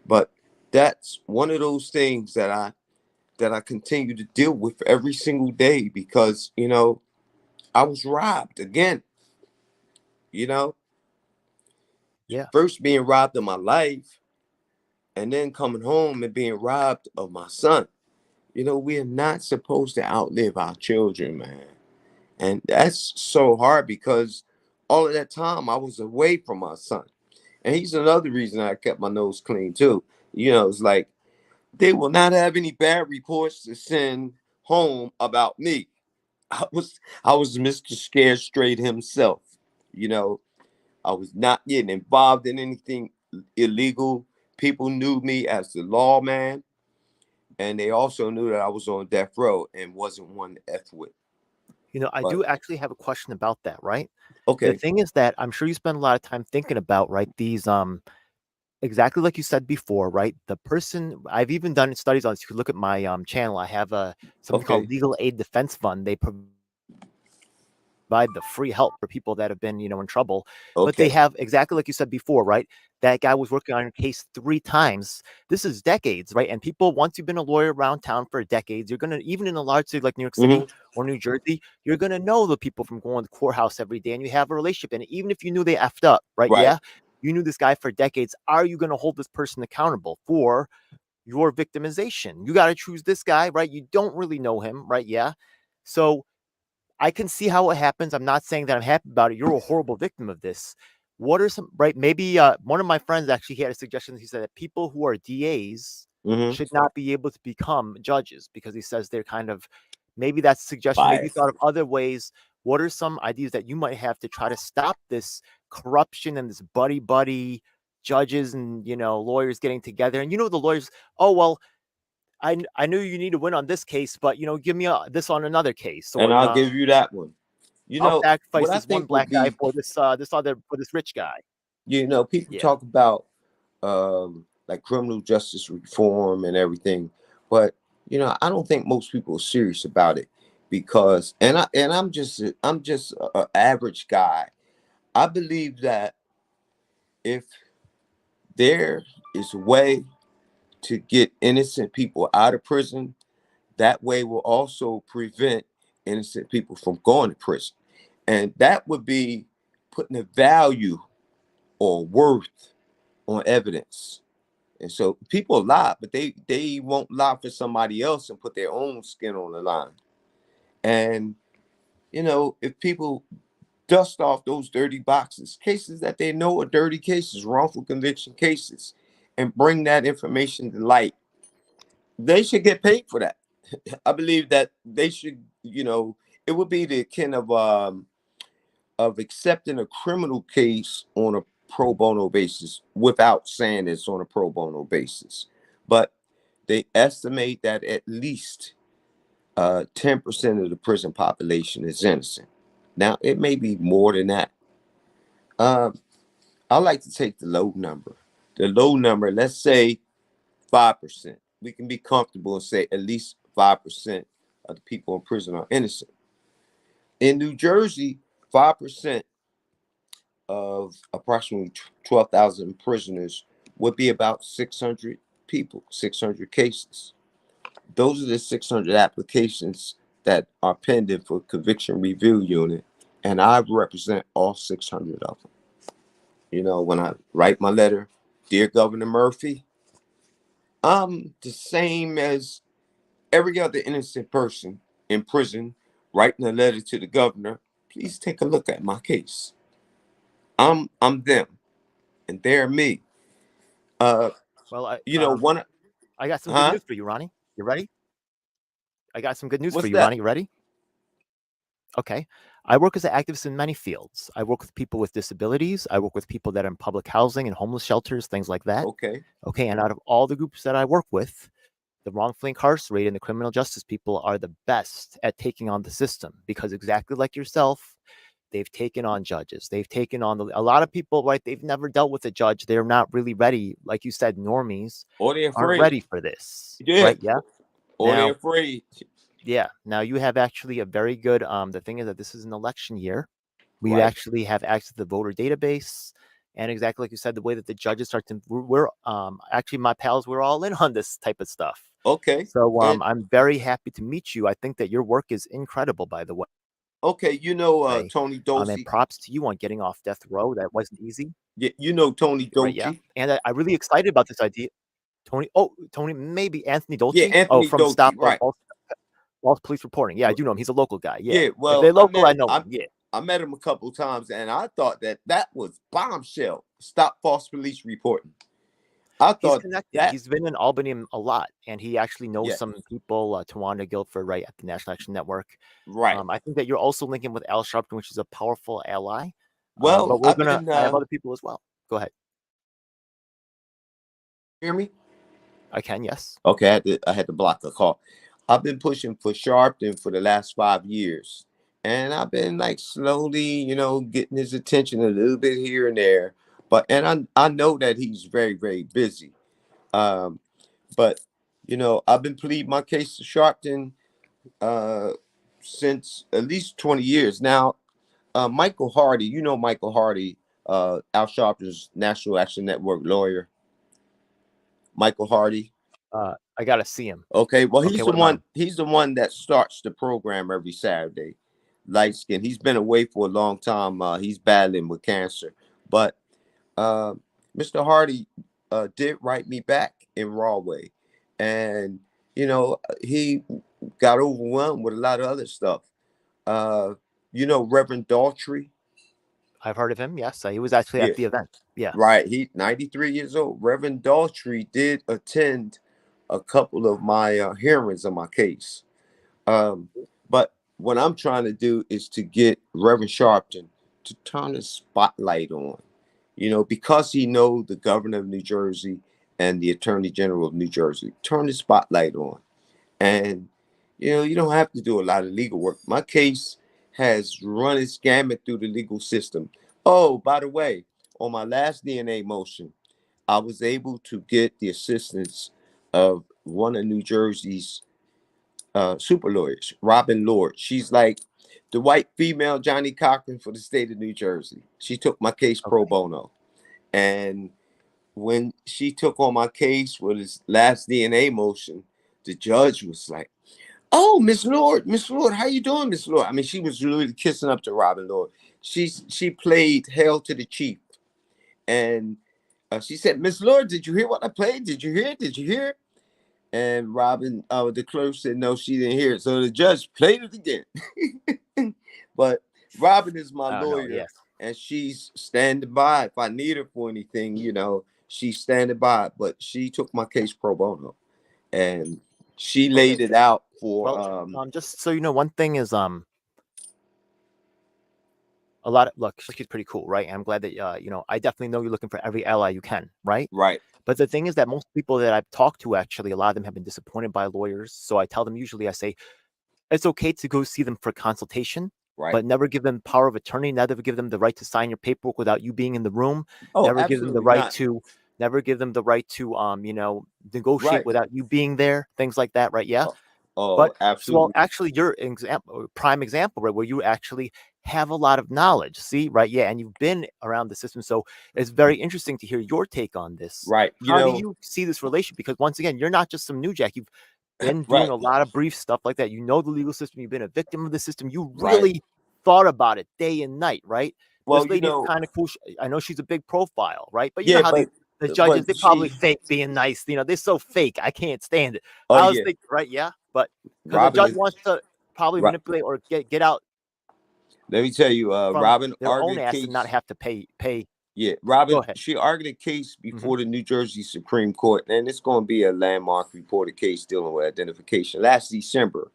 But that's one of those things that I continue to deal with every single day because I was robbed again, you know, Yeah. first being robbed of my life and then coming home and being robbed of my son. We are not supposed to outlive our children, man. And that's so hard because all of that time I was away from my son. And he's another reason I kept my nose clean too. It's like they will not have any bad reports to send home about me. I was Mr. Scared Straight himself. You know, I was not getting involved in anything illegal. People knew me as the lawman, and they also knew that I was on death row and wasn't one to F with. I But do actually have a question about that, right? The okay, thing is that I'm sure you spend a lot of time thinking about, right, these exactly like you said before, right? The person I've even done studies on this. You could look at my channel. I have something called okay, Legal Aid Defense Fund. They provide the free help for people that have been, in trouble. But they okay, have exactly like you said before, right? That guy was working on your case 3 times. This is decades, right? And people, once you've been a lawyer around town for decades, you're gonna, even in a large city like New York City hmm or New Jersey, you're gonna know the people from going to the courthouse every day, and you have a relationship. And even if you knew they effed up, right? right, Yeah, you knew this guy for decades. Are you gonna hold this person accountable for your victimization? You got to choose this guy, right? You don't really know him, right? Yeah. So I can see how it happens. I'm not saying that I'm happy about it. You're a horrible victim of this. What are some, right? Maybe one of my friends actually had a suggestion. He said that people who are DAs hmm should not be able to become judges because he says they're kind of, maybe that's a suggestion. Maybe you bias. thought of other ways. What are some ideas that you might have to try to stop this corruption and this buddy judges and lawyers getting together? And the lawyers, oh well, I knew you need to win on this case, but give me this on another case, And or I'll give you that one. I'll What sacrifice I this one think would black guy be, for this other for this rich guy. people Yeah, talk about like criminal justice reform and everything, but I don't think most people are serious about it because, I'm just an average guy. I believe that if there is a way to get innocent people out of prison, that way will also prevent innocent people from going to prison. And that would be putting a value or worth on evidence. And so people lie, but they won't lie for somebody else and put their own skin on the line. And if people dust off those dirty boxes, cases that they know are dirty cases, wrongful conviction cases, and bring that information to light, they should get paid for that. I believe that they should, it would be the kind of accepting a criminal case on a pro bono basis without saying it's on a pro bono basis. But they estimate that at least 10% of the prison population is innocent. Now, it may be more than that. I like to take the low number. The low number, let's say 5%. We can be comfortable and say at least 5% of the people in prison are innocent. In New Jersey, 5% of approximately 12,000 prisoners would be about 600 people, 600 cases. Those are the 600 applications that are pending for conviction review unit, and I represent all 600 of them. When I write my letter, dear Governor Murphy, I'm the same as every other innocent person in prison writing a letter to the governor. Please take a look at my case. I'm them, and they're me. Well, One, I got some good huh? news for you, Ronnie. You ready? I got some good news for What's you, that? Ronnie. You ready? Okay. I work as an activist in many fields. I work with people with disabilities. I work with people that are in public housing and homeless shelters, things like that. Okay. Okay. And out of all the groups that I work with, the wrongfully incarcerated and the criminal justice people are the best at taking on the system because exactly like yourself, they've taken on judges. They've taken on a lot of people, right? They've never dealt with a judge. They're not really ready. Like you said, normies Or they're aren't afraid. ready for this, Yeah. right? Yeah. Or they're afraid. Yeah. Now you have actually a very good, the thing is that this is an election year. We Right. actually have access to the voter database. And exactly like you said, the way that the judges start to, we're actually my pals, we're all in on this type of stuff. Okay. So I'm very happy to meet you. I think that your work is incredible, by the way. Okay, Tony Dolce. And props to you on getting off death row. That wasn't easy. Yeah, Tony Dolce. Right, yeah. And I'm really excited about this idea. Tony, maybe Anthony Dolce? Yeah, Anthony from Dolce, Stop right. False Police Reporting. Yeah, I do know him. He's a local guy. Yeah. Yeah, well, if they're local, I know him. Yeah. I met him a couple of times, and I thought that was bombshell. Stop false police reporting. I thought he's connected. He's been in Albany a lot, and he actually knows some people. Tawanda Guilford, right at the National Action Network. Right. I think that you're also linking with Al Sharpton, which is a powerful ally. Well, but we're gonna have other people as well. Go ahead. Hear me? I can. Yes. Okay, I had to block the call. I've been pushing for Sharpton for the last 5 years. And I've been like slowly, getting his attention a little bit here and there. And I know that he's very, very busy. But I've been pleading my case to Sharpton since at least 20 years. Now, Michael Hardy, Michael Hardy, Al Sharpton's National Action Network lawyer. Michael Hardy. I gotta see him. Okay, well, he's the one. He's the one that starts the program every Saturday. Light skin. He's been away for a long time. He's battling with cancer, but Mr. Hardy did write me back in Rawway, and he got overwhelmed with a lot of other stuff. Reverend Daltrey. I've heard of him. Yes, he was actually at the event. Yeah, right. He 93 years old. Reverend Daltrey did attend a couple of my hearings on my case. But what I'm trying to do is to get Reverend Sharpton to turn the spotlight on, because he knows the governor of New Jersey and the attorney general of New Jersey. Turn the spotlight on. And, you don't have to do a lot of legal work. My case has run its gamut through the legal system. Oh, by the way, on my last DNA motion, I was able to get the assistance of one of New Jersey's super lawyers, Robin Lord. She's like the white female Johnny Cochran for the state of New Jersey. She took my case pro bono. And when she took on my case with his last DNA motion, the judge was like, "Oh, Miss Lord, how you doing, Miss Lord?" I mean, she was really kissing up to Robin Lord. She played Hail to the Chief. And she said, "Miss Lord, did you hear what I played? Did you hear it? Did you hear it?" And Robin, the clerk said, "No, she didn't hear it." So the judge played it again. But Robin is my lawyer, and she's standing by. If I need her for anything, she's standing by. But she took my case pro bono. and she Okay. laid it out for Well, just so you know, one thing is a lot of look, she's pretty cool, right? And I'm glad that you know, I definitely know you're looking for every ally you can, right? right, But the thing is that most people that I've talked to, actually, a lot of them have been disappointed by lawyers. So I tell them, usually I say, it's okay to go see them for consultation, right. but never give them power of attorney, never give them the right to sign your paperwork without you being in the room, Oh, never give them the absolutely right not. to you know, negotiate Right. without you being there, things like that, right? Yeah. Oh, But well, absolutely. actually, your example, prime example, right, where you actually have a lot of knowledge. See, right? Yeah, and you've been around the system, so it's very interesting to hear your take on this. Right. You How do know, you see this relation? Because once again, you're not just some new jack. You've been doing right, a lot of brief stuff like that. You know the legal system. You've been a victim of the system. You right. really thought about it day and night, right? Well, This you lady is know, kind of cool. I know she's a big profile, right? But you know yeah, how the judges, but they probably she, fake being nice. You know, they're so fake. I can't stand it. oh I was yeah, thinking, right? Yeah, but because the Robin judge is wants to probably right. manipulate or get out Let me tell you, from Robin their own argued a ass and not case. have to pay. Yeah, Go Robin, ahead. she argued a case Hmm. before the New Jersey Supreme Court, and it's going to be a landmark reported case dealing with identification last December.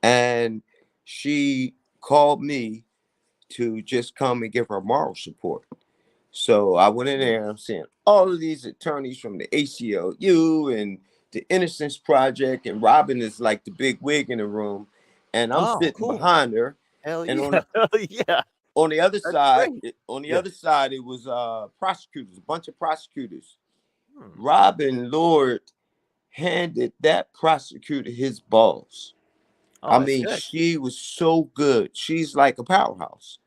And she called me to just come and give her moral support. So I went in there, I'm saying all of these attorneys from the ACLU and the Innocence Project, and Robin is like the big wig in the room, and I'm Oh, sitting cool. behind her. Hell And yeah. Hell yeah. on the other That's side, great. Yeah. it was prosecutors, a bunch of prosecutors. Hmm. Robin Lord handed that prosecutor his balls. Oh, I that's mean, good. she was so good. She's like a powerhouse.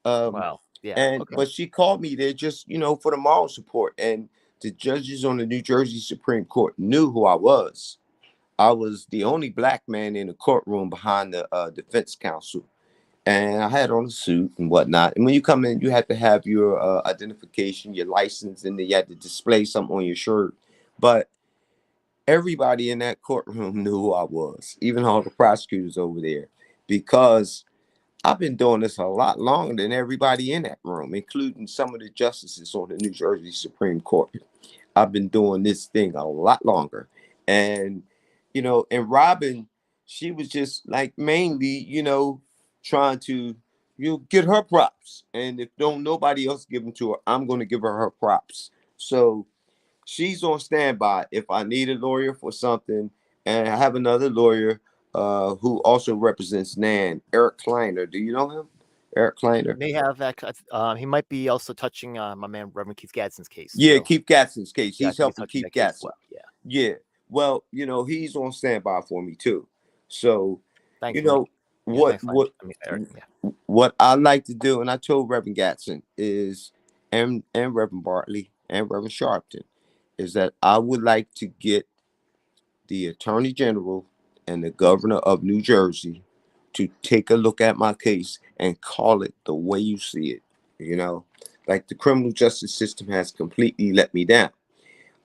Um, Wow. Yeah. and Okay. but she called me there just, for the moral support. And the judges on the New Jersey Supreme Court knew who I was. I was the only black man in the courtroom behind the defense counsel, and I had on a suit and whatnot. And when you come in, you have to have your identification, your license, and then you had to display something on your shirt. But everybody in that courtroom knew who I was, even all the prosecutors over there, because I've been doing this a lot longer than everybody in that room, including some of the justices on the New Jersey Supreme Court. I've been doing this thing a lot longer. And, and Robin, she was just like mainly, trying to get her props. And if don't nobody else give them to her, I'm going to give her props. So she's on standby if I need a lawyer for something. And I have another lawyer who also represents Nan, Eric Kleiner. Do you know him? Eric Kleiner? May have he might be also touching my man Reverend Keith Gadsden's case Yeah, too. Keith Gadsden's case. Yeah, I He's think he's helping touching Keith that case as Gadsden. well. Yeah. Yeah. Well, he's on standby for me too. So, Thanks you for know, yeah, what thanks for what Eric. Yeah. what I like to do, and I told Reverend Gadsden is, and Reverend Bartley and Reverend Sharpton, is that I would like to get the Attorney General and the Governor of New Jersey to take a look at my case and call it the way you see it. Like the criminal justice system has completely let me down.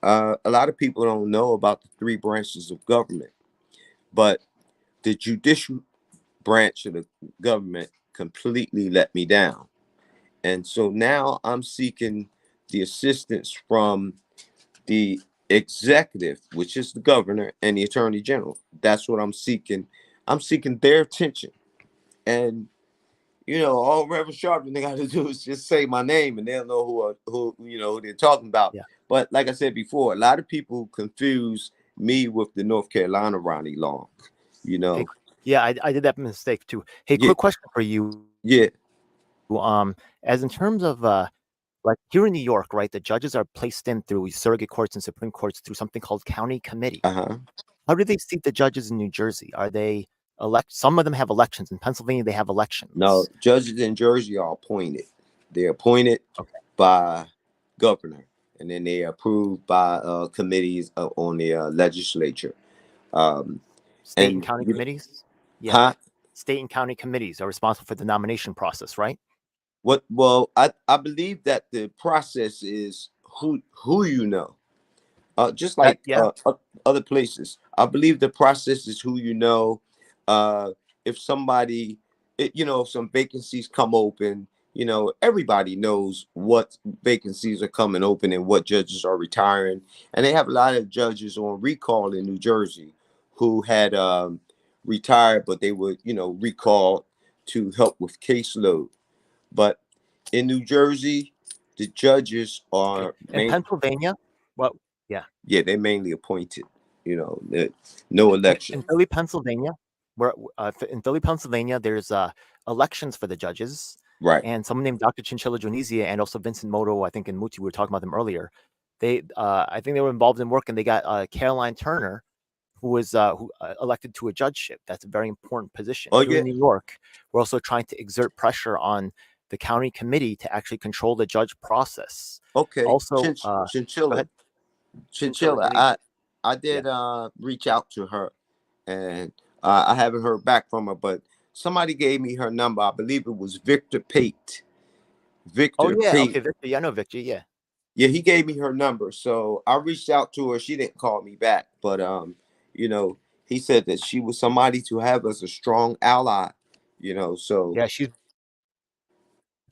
A lot of people don't know about the three branches of government, but the judicial branch of the government completely let me down. And so now I'm seeking the assistance from the executive, which is the governor and the attorney general. That's what I'm seeking. I'm seeking their attention. And all Reverend Sharpton they got to do is just say my name, and they'll know who they're talking about. Yeah. But like I said before, a lot of people confuse me with the North Carolina Ronnie Long. Hey, yeah, I did that mistake too. Hey, Yeah, quick question for you. yeah, As in terms of like here in New York, right? The judges are placed in through surrogate courts and Supreme Courts through something called county committee. uh-huh. How do they seat the judges in New Jersey? Are they elect? Some of them have elections. In Pennsylvania, they have No, elections. judges in Jersey are appointed. They're appointed Okay. by governor, and then they are approved by committees on the legislature. State and And county committees? Yeah. huh? State and county committees are responsible for the nomination process, right? What? Well, I believe that the process is who you know. Just That like yeah. other places, I believe the process is who you know. Uh, if somebody, if some vacancies come open, You know, everybody knows what vacancies are coming open and what judges are retiring. And they have a lot of judges on recall in New Jersey who had retired, but they were, you know, recalled to help with caseload. But in New Jersey, the judges Okay. are In Pennsylvania, well, yeah. yeah, they're mainly appointed. You know, no election. In Philly, Pennsylvania, where in Philly, Pennsylvania, there's elections for the judges, Right. and someone named Dr. Chinchilla Jonizia and also Vincent Moto, I think, and Muti, we were talking about them earlier. They, I think they were involved in work, and they got Caroline Turner, who was elected to a judgeship. That's a very important position. Oh Here yeah. in New York, we're also trying to exert pressure on the county committee to actually control the judge process. Okay. Also, Chinchilla. Chinchilla. I did reach out to her, and I haven't heard back from her, but somebody gave me her number. I believe it was Victor Pate. Oh Victor yeah, Pate. okay, Victor. Yeah, I know Victor. Yeah. Yeah, he gave me her number. So I reached out to her. She didn't call me back. But you know, he said that she was somebody to have as a strong ally, you know. So Yeah, she's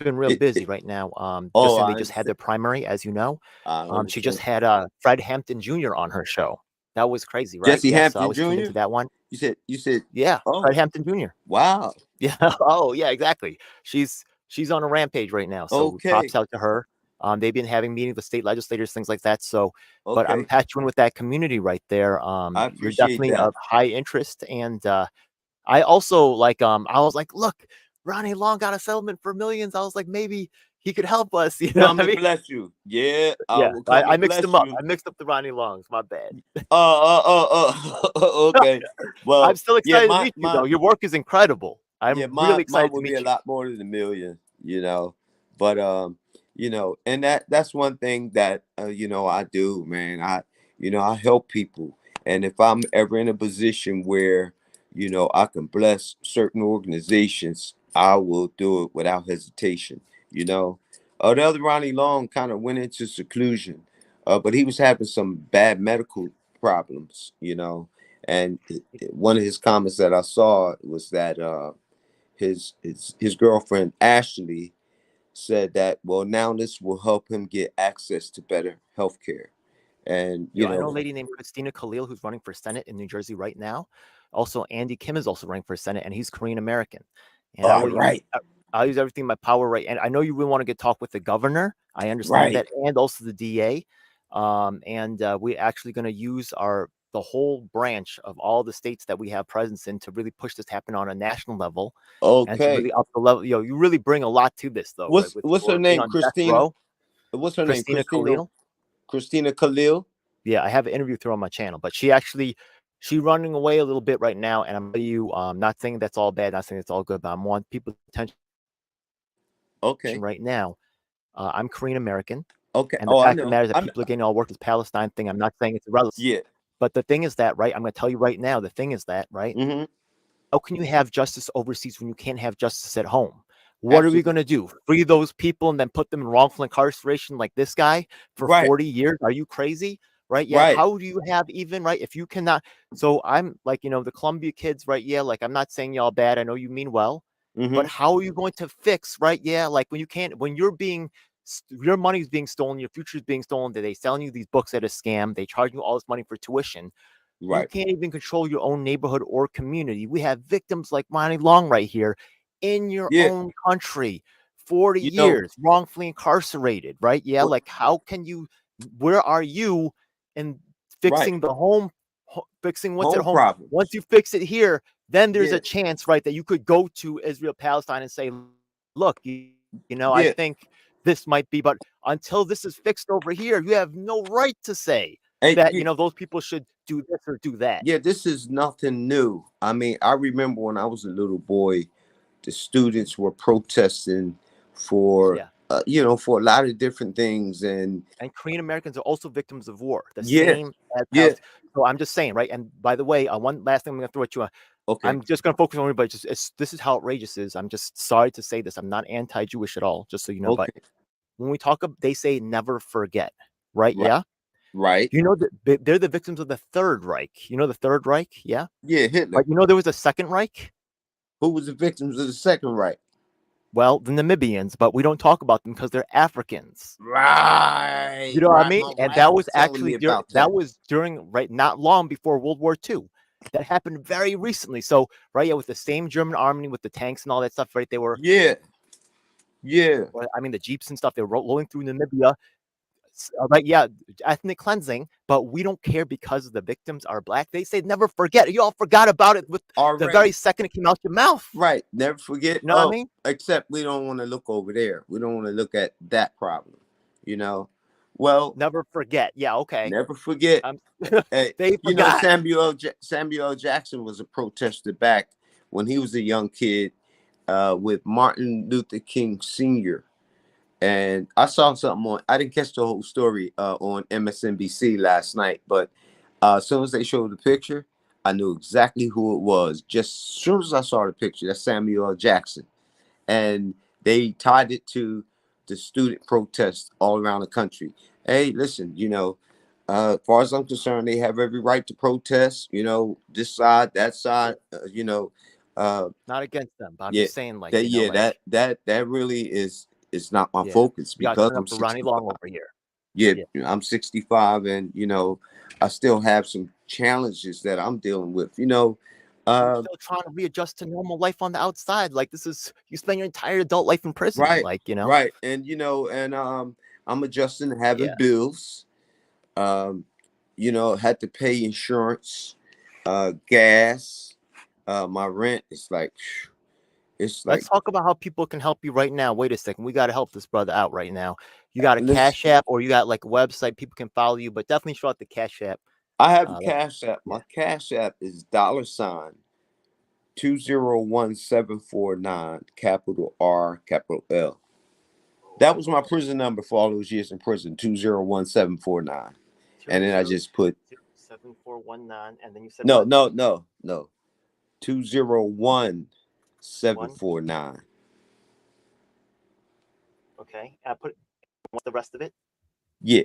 been real it, busy it right now. Just oh, saying, they I just had understand. their primary, as you know. I She just understand. had Fred Hampton Jr. on her show. That was crazy, right? Jesse Yeah, so I Hampton was tuned Jr. into that one. You said, Yeah, Fred oh Hampton Jr. wow. Yeah. Oh, yeah, exactly. She's on a rampage right now. So Okay. props out to her. They've been having meetings with state legislators, things like that. So, but I'm Okay. patching you in with that community right there. I You're appreciate definitely that. of high interest, and I also like I was like, look, Ronnie Long got a settlement for millions. I was like, maybe he could help us. You know what Come I and mean? bless you. Yeah, I Yeah, will come I and mixed them bless up. you. I mixed up the Ronnie Longs. My bad. Okay. I'm Well, still yeah, excited to meet you, though. Your work is incredible. yeah, I'm really mine excited to would be a meet you. lot more than a million, you know. But you know, and that's one thing that you know, I do, man. You know, I help people. And if I'm ever in a position where, you know, I can bless certain organizations, I will do it without hesitation, you know. The other Ronnie Long kind of went into seclusion, but he was having some bad medical problems, you know. And one of his comments that I saw was that his girlfriend Ashley said that, well, now this will help him get access to better health care. And Yo, you I know a know, lady named Christina Khalil who's running for Senate in New Jersey right now. Also, Andy Kim is also running for Senate, and he's Korean American. And I all will use right, I'll use everything in my power, right? And I know you really want to get talk with the governor. I understand right. that, and also the DA. And we're actually going to use the whole branch of all the states that we have presence in to really push this to happen on a national level, and to Okay. really up the level. You really bring a lot to this, though, right? With What's her your being name? on death Christina. row, What's her name? Christina Christina. Khalil. Christina Khalil. Yeah, I have an interview with her on my channel, but she running away a little bit right now, and I'm telling you, not saying that's all bad, not saying it's all good, but I'm on people's attention Okay. right now. I'm Korean American, Okay. and the Oh, I fact of the know. matter is that people are getting all work this Palestine thing. I'm not saying it's irrelevant, Yeah. but the thing is that, right? I'm going to tell you right now. The thing is that, right? Mm-hmm. How can you have justice overseas when you can't have justice at home? What are we going Absolutely. to do? Free those people and then put them in wrongful incarceration like this guy for Right. 40 years? Are you crazy? Right? Yeah. Right. How do you have even, right? If you cannot, so I'm like, the Columbia kids, right? Yeah. Like, I'm not saying y'all bad. I know you mean well, but Mm-hmm. how are you going to fix, right? Yeah. Like when you can't, when your money's being stolen, your future's being stolen, they selling you these books at a scam, they charge you all this money for tuition. You Right. can't even control your own neighborhood or community. We have victims like Ronnie Long right here in your Yeah. own country, 40 You know years, wrongfully incarcerated, right? Yeah, what? like where are you in Right. fixing fixing what's at Home home? Once problems. you fix it here, then there's Yeah. a chance, right, that you could go to Israel, Palestine and say, look, I Yeah. think this might be, but until this is fixed over here, you have no right to say And that, those people should do this or do that. yeah, this is nothing new. I mean, I remember when I was a little boy, the students were protesting for, Yeah. you know, for a lot of different things. And And Korean Americans are also victims of war, the yeah, same as yeah, Palestine. So I'm just saying, right? And by the way, one last thing I'm going to throw at you. okay, I'm just going to focus on everybody. This is how outrageous it is. I'm just sorry to say this. I'm not anti-Jewish at all, just so you know. But okay, when we talk, they say never forget, right? right, Yeah. right. You know that they're the victims of the Third Reich. You know the Third Reich, yeah. Yeah, Hitler. But there was a Second Reich. Who was the victims of the Second Reich? Well, the Namibians, but we don't talk about them because they're Africans. Right. You know what I Right. mean? My And wife that was was telling me actually about that that. was during not long before World War II. That happened very recently. So right, yeah, with the same German army with the tanks and all that stuff, right? They were, Yeah. Yeah. I mean, the jeeps and stuff. They were rolling through Namibia. Right, yeah, ethnic cleansing, but we don't care because the victims are black. They say never forget. You all forgot about it with the very Already. second it came out your mouth. Right. Never forget. You know what I mean? Except we don't want to look over there. We don't want to look at that problem. You know. Well, Never forget. Yeah, okay. never forget. Hey, They you know, forgot. Samuel L. Jackson was a protester back when he was a young kid with Martin Luther King Sr. And I saw something on, I didn't catch the whole story on MSNBC last night, but as soon as they showed the picture, I knew exactly who it was. Just as soon as I saw the picture, that's Samuel L. Jackson. And they tied it to the student protests all around the country. Hey, listen, you know, as far as I'm concerned, they have every right to protest, you know, this side, that side, you know. Not against them, but I'm Yeah, just saying, like, you know, like, that really is not my yeah, focus you gotta because turn up I'm for Ronnie 65. Long over here. Yeah, Yeah. I'm 65, and you know, I still have some challenges that I'm dealing with. You know, You're still trying to readjust to normal life on the outside. Like, this is, you spend your entire adult life in prison. right, Like, you know? right, and you know, and I'm adjusting to having Yeah. bills. You know, had to pay insurance, gas, my rent. It's like Let's talk about how people can help you right now. Wait a second. We got to help this brother out right now. You got a listen, Cash App or you got like a website people can follow you, but definitely show out the Cash App. I have a Cash App. Yeah. My Cash App is $201,749, capital R, capital L. That was my prison number for all those years in prison, 201,749. And then I just put 7419, and then you said no, what? no. 201,749. Okay. I put what's the rest of it? Yeah.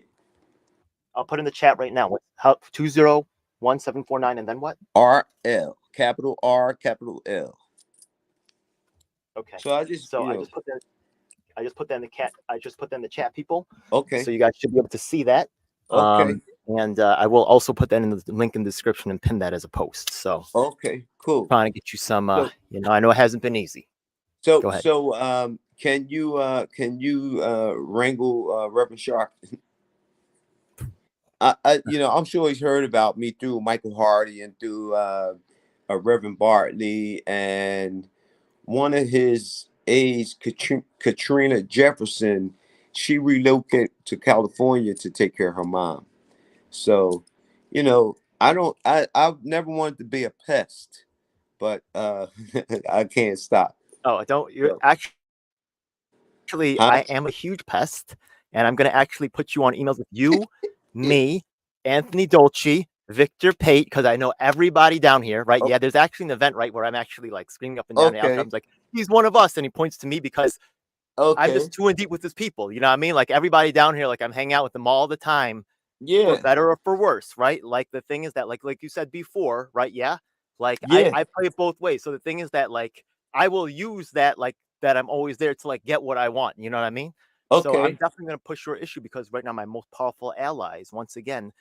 I'll put in the chat right now. What? How 201749, and then what? RL, capital R, capital L. Okay. So I just I just put that. I just put that in the cat. I just put that in the chat, people. Okay. So you guys should be able to see that. Okay. And I will also put that in the link in the description and pin that as a post. So okay, cool. Trying to get you some. You know, I know it hasn't been easy. So Go ahead. can you wrangle Reverend Sharp? You know, I'm sure he's heard about me through Michael Hardy and through Reverend Bartley, and one of his aides, Katrina Jefferson. She relocated to California to take care of her mom. So, you know, I've never wanted to be a pest, but I can't stop. Oh, don't you So, actually? huh? I am a huge pest, and I'm going to actually put you on emails with you, me, Anthony Dolce, Victor Pate, because I know everybody down here, right? Yeah, there's actually an event, right, where I'm actually like screaming up and down. Okay. I'm like, he's one of us, and he points to me because I'm just too in deep with his people. You know what I mean? Like everybody down here, like I'm hanging out with them all the time. Yeah. For better or for worse, right? Like the thing is that, like you said before, right? Yeah. Like Yeah. I play it both ways. So the thing is that, like, I will use that, like, that I'm always there to like get what I want. You know what I mean? So I'm Okay. definitely going to push your issue because right now my most powerful allies, once again,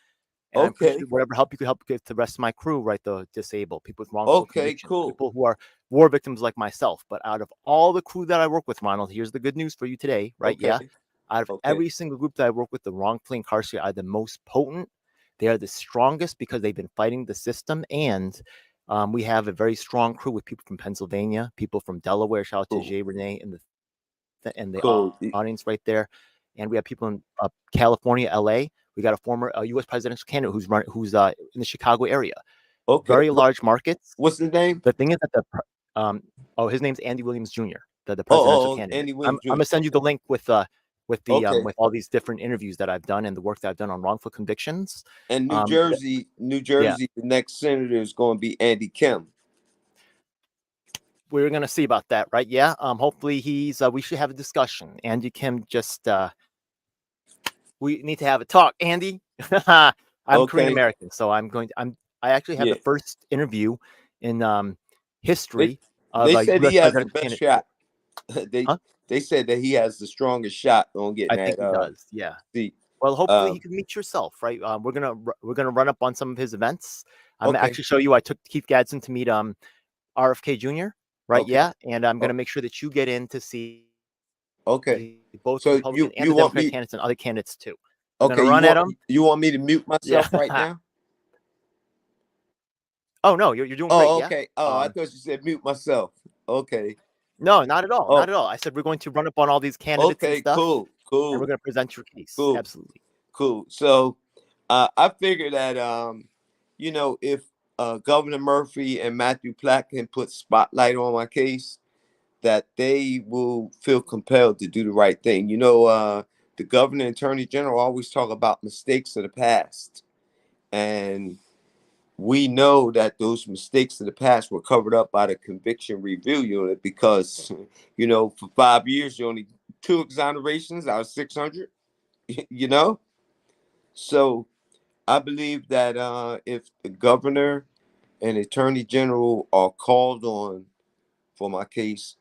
and I'm Okay. pushing whatever help you could help give to the rest of my crew, right? The disabled, people with wrongful convictions, Cool. people who are war victims like myself. But out of all the crew that I work with, Ronald, here's the good news for you today, right? Okay. Yeah. Out of every single group that I work with, the wrongfully incarcerated are the most potent. They are the strongest because they've been fighting the system. And we have a very strong crew with people from Pennsylvania, people from Delaware. Shout out to Jay Renee and the audience right there. And we have people in California, LA. We got a former U.S. presidential candidate who's in the Chicago area. Okay. Very large markets. What's his name? The thing is that his name's Andy Williams Jr., the presidential candidate. Andy I'm Williams gonna send you the link with with all these different interviews that I've done and the work that I've done on wrongful convictions. And New Jersey, the next senator is going to be Andy Kim. We're gonna see about that, right? Yeah. Hopefully we should have a discussion. Andy Kim just we need to have a talk, Andy. I'm Korean American, so I actually have the first interview in history. They said he has the best shot. they Huh? they said that he has the strongest shot on getting I think he that does. Yeah. seat. Well, hopefully he can meet yourself, right? We're gonna run up on some of his events. I'm gonna Okay, actually show you. I took Keith Gadsden to meet RFK Jr. Right? okay, Yeah, and I'm o- gonna make sure that you get in to see okay. both the So Republican and you the want Democratic me? candidates and other candidates too. We're Okay, gonna run at them. you want me to mute Yeah. myself right now? Oh no, you're doing great. Oh, Yeah. okay. Oh, I thought you said mute myself. Okay. No, not at all. Not Oh, at all. I said we're going to run up on all these candidates and okay. stuff, Cool. and we're Cool. going to present your case. Cool. Absolutely. Cool. So, I figure that if Governor Murphy and Matthew Platt can put spotlight on my case, that they will feel compelled to do the right thing. The governor and attorney general always talk about mistakes of the past. And we know that those mistakes of the past were covered up by the conviction review unit because, for 5 years, you only 2 exonerations out of 600, you know? So I believe that if the governor and attorney general are called on for my case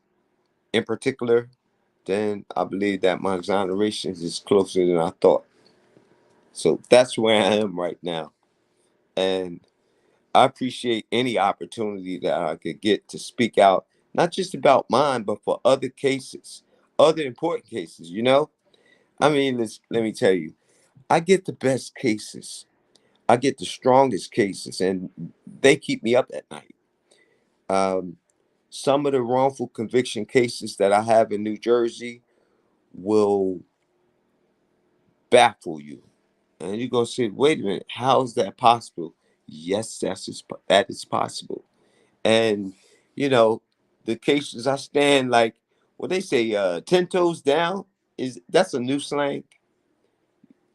in particular, then I believe that my exoneration is closer than I thought. So that's where I am right now. And I appreciate any opportunity that I could get to speak out, not just about mine, but for other cases, other important cases, I mean, let me tell you, I get the best cases. I get the strongest cases, and they keep me up at night. Um, some of the wrongful conviction cases that I have in New Jersey will baffle you. And you're going to say, wait a minute, how is that possible? Yes, that is possible. And, you know, the cases I stand like, what they say, 10 toes down, that's a new slang.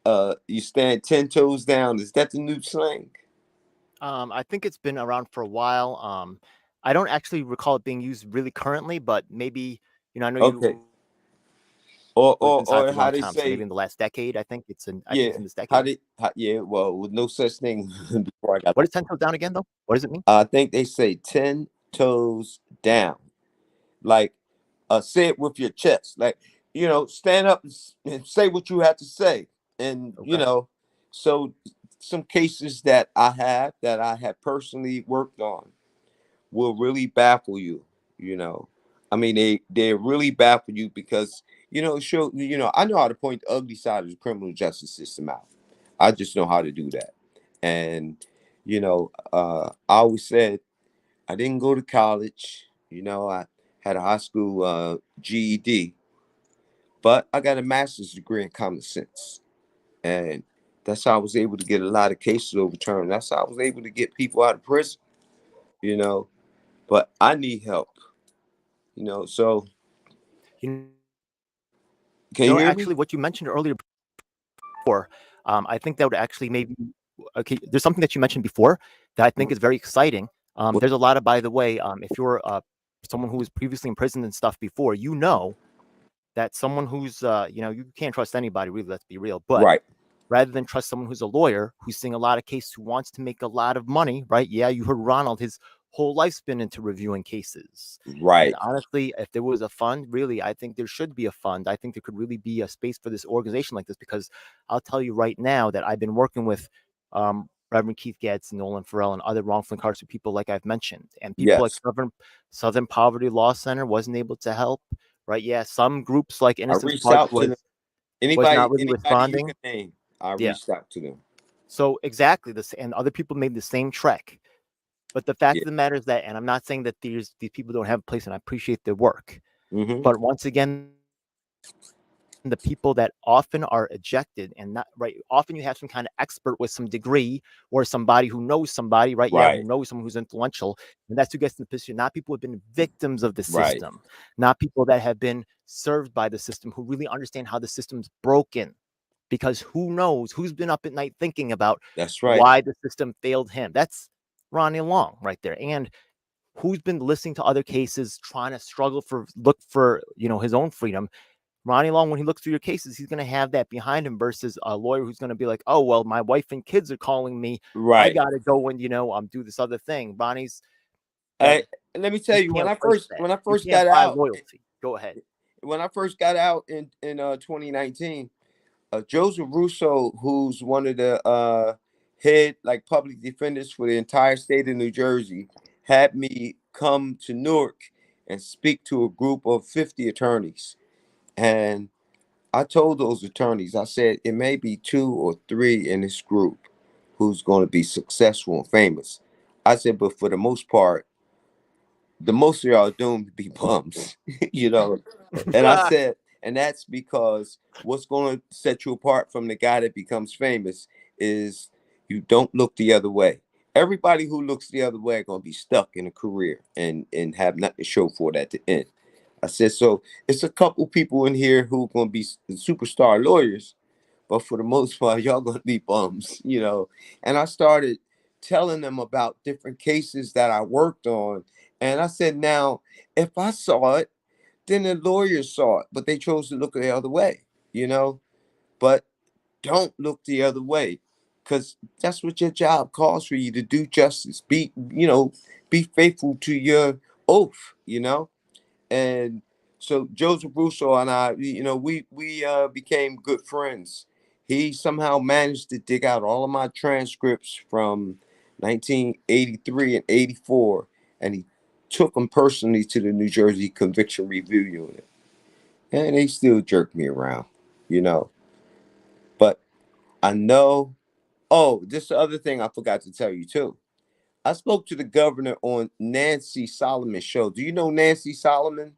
You stand 10 toes down. Is that the new slang? I think it's been around for a while. I don't actually recall it being used really currently, but maybe I know Okay. you Or, was or, inside or for a long how they time, so maybe say, in the last decade. I think yeah, it's in this decade. yeah, well, with no such thing before I got What back. is 10 toes down again, though? What does it mean? I think they say 10 toes down. Like, say it with your chest. Like, stand up and say what you have to say. And, Okay. so some cases that I have personally worked on will really baffle you, you know. I mean, they really baffle you because, I know how to point the ugly side of the criminal justice system out. I just know how to do that. And, I always said I didn't go to college. I had a high school GED, but I got a master's degree in common sense. And that's how I was able to get a lot of cases overturned. That's how I was able to get people out of prison, you know. But I need help, So You can you hear me? actually, what you mentioned earlier before, I think that would actually maybe okay. There's something that you mentioned before that I think is very exciting. There's a lot of, by the way, if you're someone who was previously in prison and stuff before, that someone who's you can't trust anybody really. Let's be real, but Right, rather than trust someone who's a lawyer who's seeing a lot of cases who wants to make a lot of money, right? Yeah, you heard Ronald, his whole life's been into reviewing cases. And right. honestly, if there was a fund, really, I think there should be a fund. I think there could really be a space for this organization like this because I'll tell you right now that I've been working with Reverend Keith Gadsden, Nolan Farrell, and other wrongfully incarcerated people like I've mentioned. And people like Yes. Southern Poverty Law Center wasn't able to help, right? Yeah, some groups like I Innocence reached Park out to them. was not really Anybody you responding. can name, I Yeah. reached out to them. So exactly this, and other people made the same trek. But the fact Yeah. of the matter is that, and I'm not saying that these people don't have a place, and I appreciate their work. Mm-hmm. But once again, the people that often are ejected and not right. Often you have some kind of expert with some degree or somebody who knows somebody, right? Yeah, who Right, knows someone who's influential, and that's who gets in the position. Not people who have been victims of the right. system, not people that have been served by the system, who really understand how the system's broken. Because who knows who's been up at night thinking about That's right. why the system failed him? That's Ronnie Long right there. And who's been listening to other cases, trying to look for his own freedom. Ronnie Long, when he looks through your cases, he's going to have that behind him versus a lawyer who's going to be like, oh, well, my wife and kids are calling me. I Right. got to go and, do this other thing. Ronnie's got, I, Let me tell you you, can't replace that. when I You first can't got buy out, loyalty. Go ahead. When I first got out in 2019, Joseph Russo, who's one of the head like public defenders for the entire state of New Jersey, had me come to Newark and speak to a group of 50 attorneys. And I told those attorneys, I said, it may be 2 or 3 in this group who's going to be successful and famous. I said, but for the most part, the most of y'all are doomed to be bums, you know. And I said, and that's because what's going to set you apart from the guy that becomes famous is you don't look the other way. Everybody who looks the other way are going to be stuck in a career and have nothing to show for it at the end. I said, so it's a couple people in here who are going to be superstar lawyers, but for the most part, y'all going to be bums, you know. And I started telling them about different cases that I worked on. And I said, now, if I saw it, then the lawyers saw it, but they chose to look the other way, you know. But don't look the other way, because that's what your job calls for you to do justice. Be, you know, be faithful to your oath, you know. And so Joseph Russo and I, you know, we became good friends. He somehow managed to dig out all of my transcripts from 1983 and 84, and he took them personally to the New Jersey Conviction Review Unit, and they still jerk me around, you know. But I know. Oh, this the other thing I forgot to tell you too. I spoke to the governor on Nancy Solomon's show. Do you know Nancy Solomon?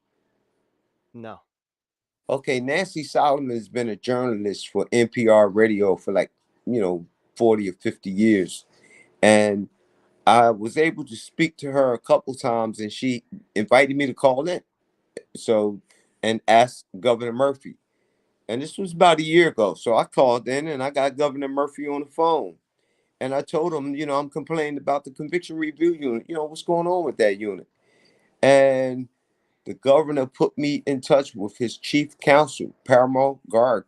No. Okay, Nancy Solomon has been a journalist for NPR radio for like, you know, 40 or 50 years. And I was able to speak to her a couple times and she invited me to call in. So, and ask Governor Murphy. And this was about a year ago. So I called in and I got Governor Murphy on the phone. And I told him, you know, I'm complaining about the conviction review unit. You know, what's going on with that unit? And the governor put me in touch with his chief counsel, Paramo Garg,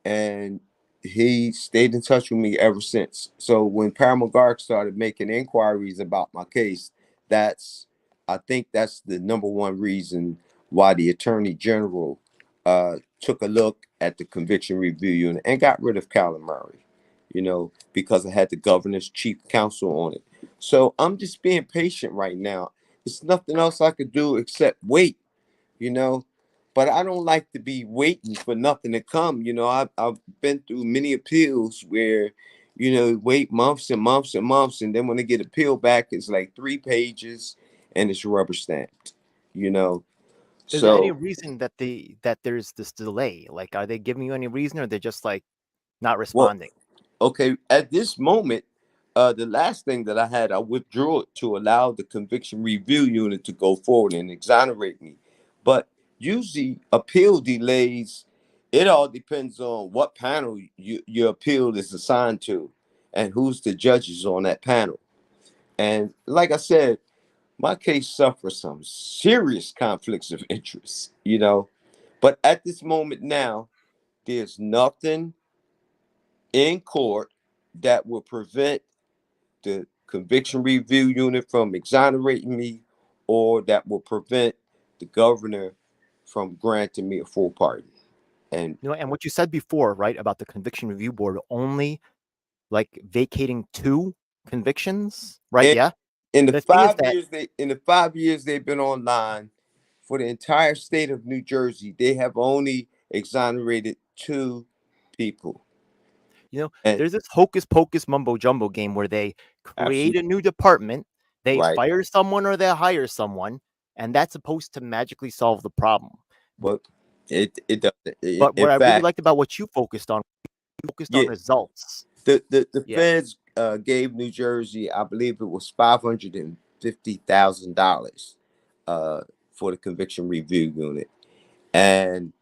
and he stayed in touch with me ever since. So when Paramo Garg started making inquiries about my case, that's I think that's the number one reason why the attorney general took a look at the conviction review unit and got rid of Calamari, you know, because I had the governor's chief counsel on it. So I'm just being patient right now. There's nothing else I could do except wait, you know. But I don't like to be waiting for nothing to come. You know, I've been through many appeals where, you know, wait months and months and months, and then when they get appeal back, it's like 3 pages and it's rubber stamped, you know. Is there any So, reason that there's this delay? Like, are they giving you any reason, or they're just like not well, responding? okay, at this moment, the last thing that I had, I withdrew it to allow the conviction review unit to go forward and exonerate me. But usually, appeal delays, it all depends on what panel your appeal is assigned to and who's the judges on that panel. And like I said, my case suffers some serious conflicts of interest, you know. But at this moment now, there's nothing in court that will prevent the conviction review unit from exonerating me or that will prevent the governor from granting me a full pardon. And You know, and what you said before, right, about the conviction review board only like vacating 2 convictions, right? in, Yeah. in the The thing is five that years they in the 5 years they've been online for the entire state of New Jersey, they have only exonerated 2 people. And there's this hocus pocus mumbo jumbo game where they create a absolutely new department, they right. fire someone or they hire someone, and that's supposed to magically solve the problem. But it doesn't. But In what I really fact, liked about what you focused on yeah, results. the Yeah. feds gave New Jersey, I believe it was $550,000 for the conviction review unit, and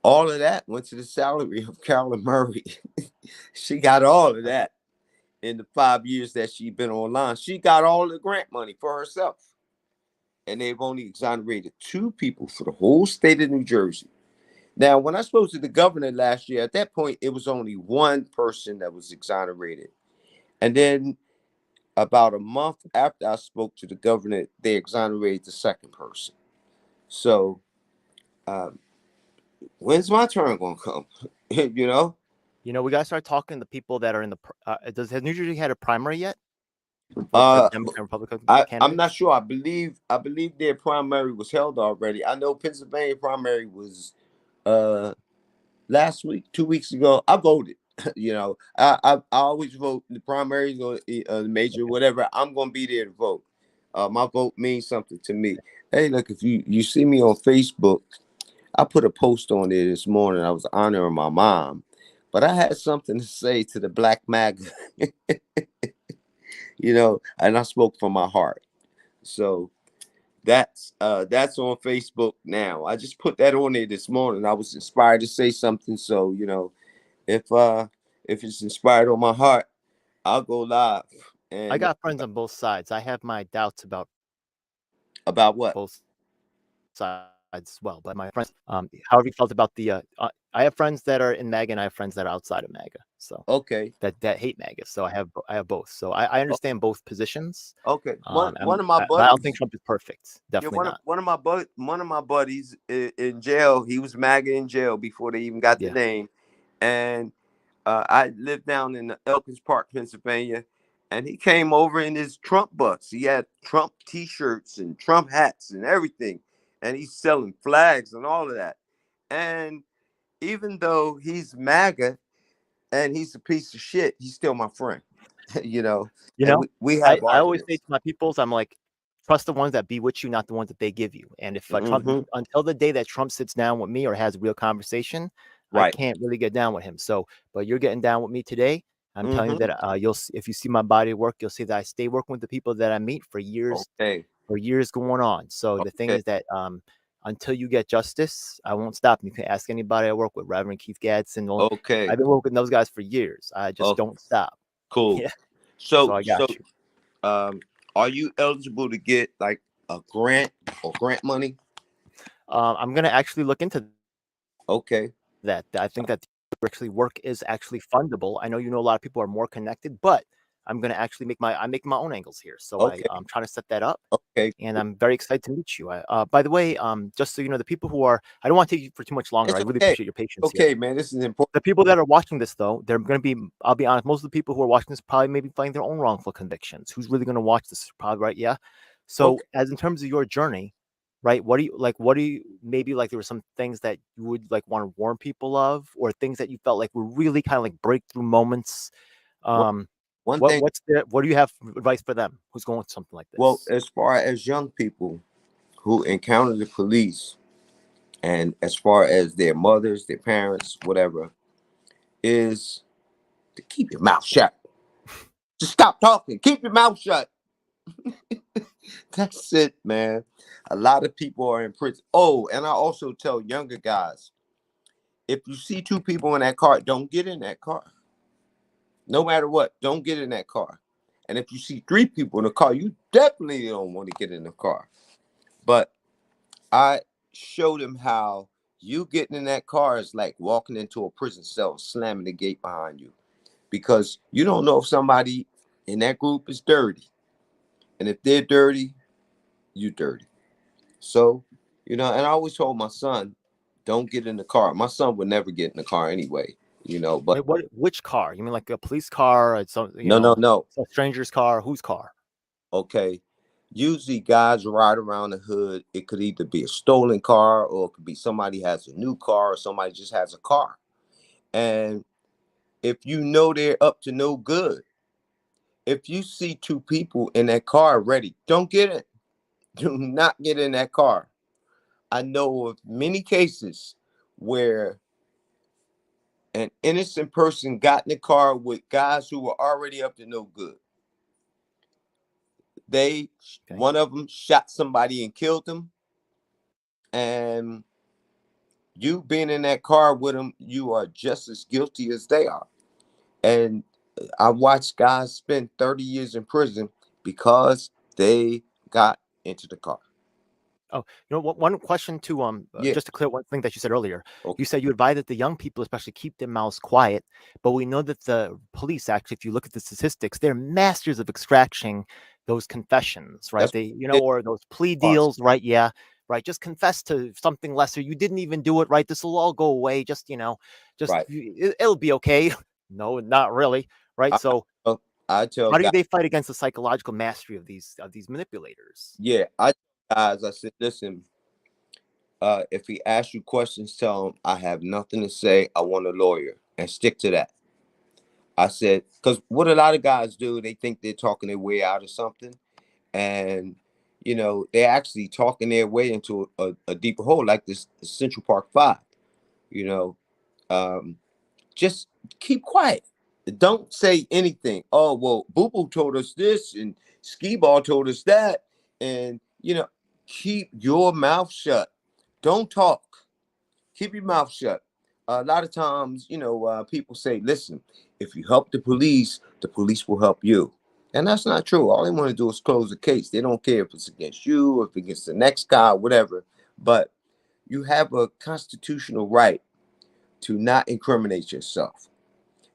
all of that went to the salary of Carolyn Murray. She got all of that in the 5 years that she's been online. She got all the grant money for herself, and they've only exonerated 2 people for the whole state of New Jersey. Now, when I spoke to the governor last year, at that point, it was only 1 person that was exonerated. And then about a month after I spoke to the governor, they exonerated the second person. So when's my turn gonna come? You know? We gotta start talking to people that are in the. Has New Jersey had a primary yet for Uh, Democrat Republican I'm candidates? not sure. I believe their primary was held already. I know Pennsylvania primary was last week, 2 weeks ago. I voted. I always vote in the primaries or the major, whatever. I'm gonna be there to vote. My vote means something to me. Hey, look, if you see me on Facebook, I put a post on there this morning. I was honoring my mom, but I had something to say to the Black MAGA, and I spoke from my heart. So that's on Facebook now. I just put that on there this morning. I was inspired to say something. So if it's inspired on my heart, I'll go live. I And got friends on both sides. I have my doubts about about what? both sides as well. But my friends, however you felt about I have friends that are in MAGA and I have friends that are outside of MAGA. So Okay. that hate MAGA. So I have both. So I understand both positions. Okay. One of my But I don't think buddies. Trump is perfect. Yeah, Definitely not. one of my buddies in jail. He was MAGA in jail before they even got the Yeah. name, and I lived down in Elkins Park, Pennsylvania, and he came over in his Trump bus. He had Trump T-shirts and Trump hats and everything, and he's selling flags and all of that. And even though he's MAGA and he's a piece of shit, he's still my friend. And we I have always say arguments. to my peoples, I'm like, trust the ones that be with you, not the ones that they give you. And if Trump, Mm-hmm. until the day that Trump sits down with me or has a real conversation, I Right. can't really get down with him. So, but you're getting down with me today. I'm telling you Mm-hmm. that if you see my body of work, you'll see that I stay working with the people that I meet for years Okay. going on. So the thing Okay. is that until you get justice, I won't stop. You can ask anybody I work with, Reverend Keith Gadsden. Okay. I've been working with those guys for years. I just Okay. don't stop. Cool. Yeah. So So I got so you. um are you eligible to get like a grant or grant money? I'm gonna actually look into Okay. that. I think that actually work is actually fundable. I know a lot of people are more connected, but I'm gonna actually I'm making my own angles here. So Okay. I'm trying to set that up. Okay. And I'm very excited to meet you. By the way, just so you know, the people who are, I don't want to take you for too much longer. I It's really okay. appreciate your patience here. Okay, man. This is important. The people that are watching this, though, they're going to be, I'll be honest, most of the people who are watching this probably maybe fighting their own wrongful convictions. Who's really going to watch this? Probably, right? Yeah. So, Okay. as in terms of your journey, right? Maybe like there were some things that you would like want to warn people of, or things that you felt like were really kind of like breakthrough moments. One, Um, one thing, what do you have for advice for them who's going through something like well, this? as far as young people who encounter the police, and as far as their mothers, their parents, whatever, is to keep your mouth shut. Just stop talking. Keep your mouth shut. That's it, man. A lot of people are in prison. Oh, and I also tell younger guys, if you see two people in that car, don't get in that car. No matter what, don't get in that car. And if you see three people in the car, you definitely don't want to get in the car. But I showed him how you getting in that car is like walking into a prison cell, slamming the gate behind you, because you don't know if somebody in that group is dirty. And if they're dirty, you dirty. So, and I always told my son, don't get in the car. My son would never get in the car anyway, but Which car? You mean like a police car or some, no. a stranger's car? Whose car? Okay. Usually guys ride around the hood. It could either be a stolen car or it could be somebody has a new car or somebody just has a car. And if you know they're up to no good, if you see two people in that car ready, don't get in. Do not get in that car. I know of many cases where an innocent person got in the car with guys who were already up to no good. Okay. One of them shot somebody and killed them. And you being in that car with them, you are just as guilty as they are. And I watched guys spend 30 years in prison because they got into the car. Oh, one question to Yeah. just to clear one thing that you said earlier. Okay. You said you advise that the young people, especially, keep their mouths quiet. But we know that the police, actually, if you look at the statistics, they're masters of extracting those confessions, right? That's They, what or those plea cars. deals, right? Yeah. right? Just confess to something lesser. You didn't even do it, right? This will all go away. Just, Right. it'll be okay. No, not really, right? I, So I tell how do guys, they fight against the psychological mastery of these manipulators? yeah, I tell guys, I said, listen, if he asks you questions, tell him I have nothing to say. I want a lawyer, and stick to that. I said, because what a lot of guys do, they think they're talking their way out of something, and they're actually talking their way into a deeper hole, like this Central Park Five. You know, um, just keep quiet. Don't say anything. Oh well, Boo Boo told us this, and Skee Ball told us that, and keep your mouth shut. Don't talk. Keep your mouth shut. A lot of times, people say, listen, if you help the police will help you. And that's not true. All they want to do is close the case. They don't care if it's against you or if it's against the next guy, whatever. But you have a constitutional right to not incriminate yourself.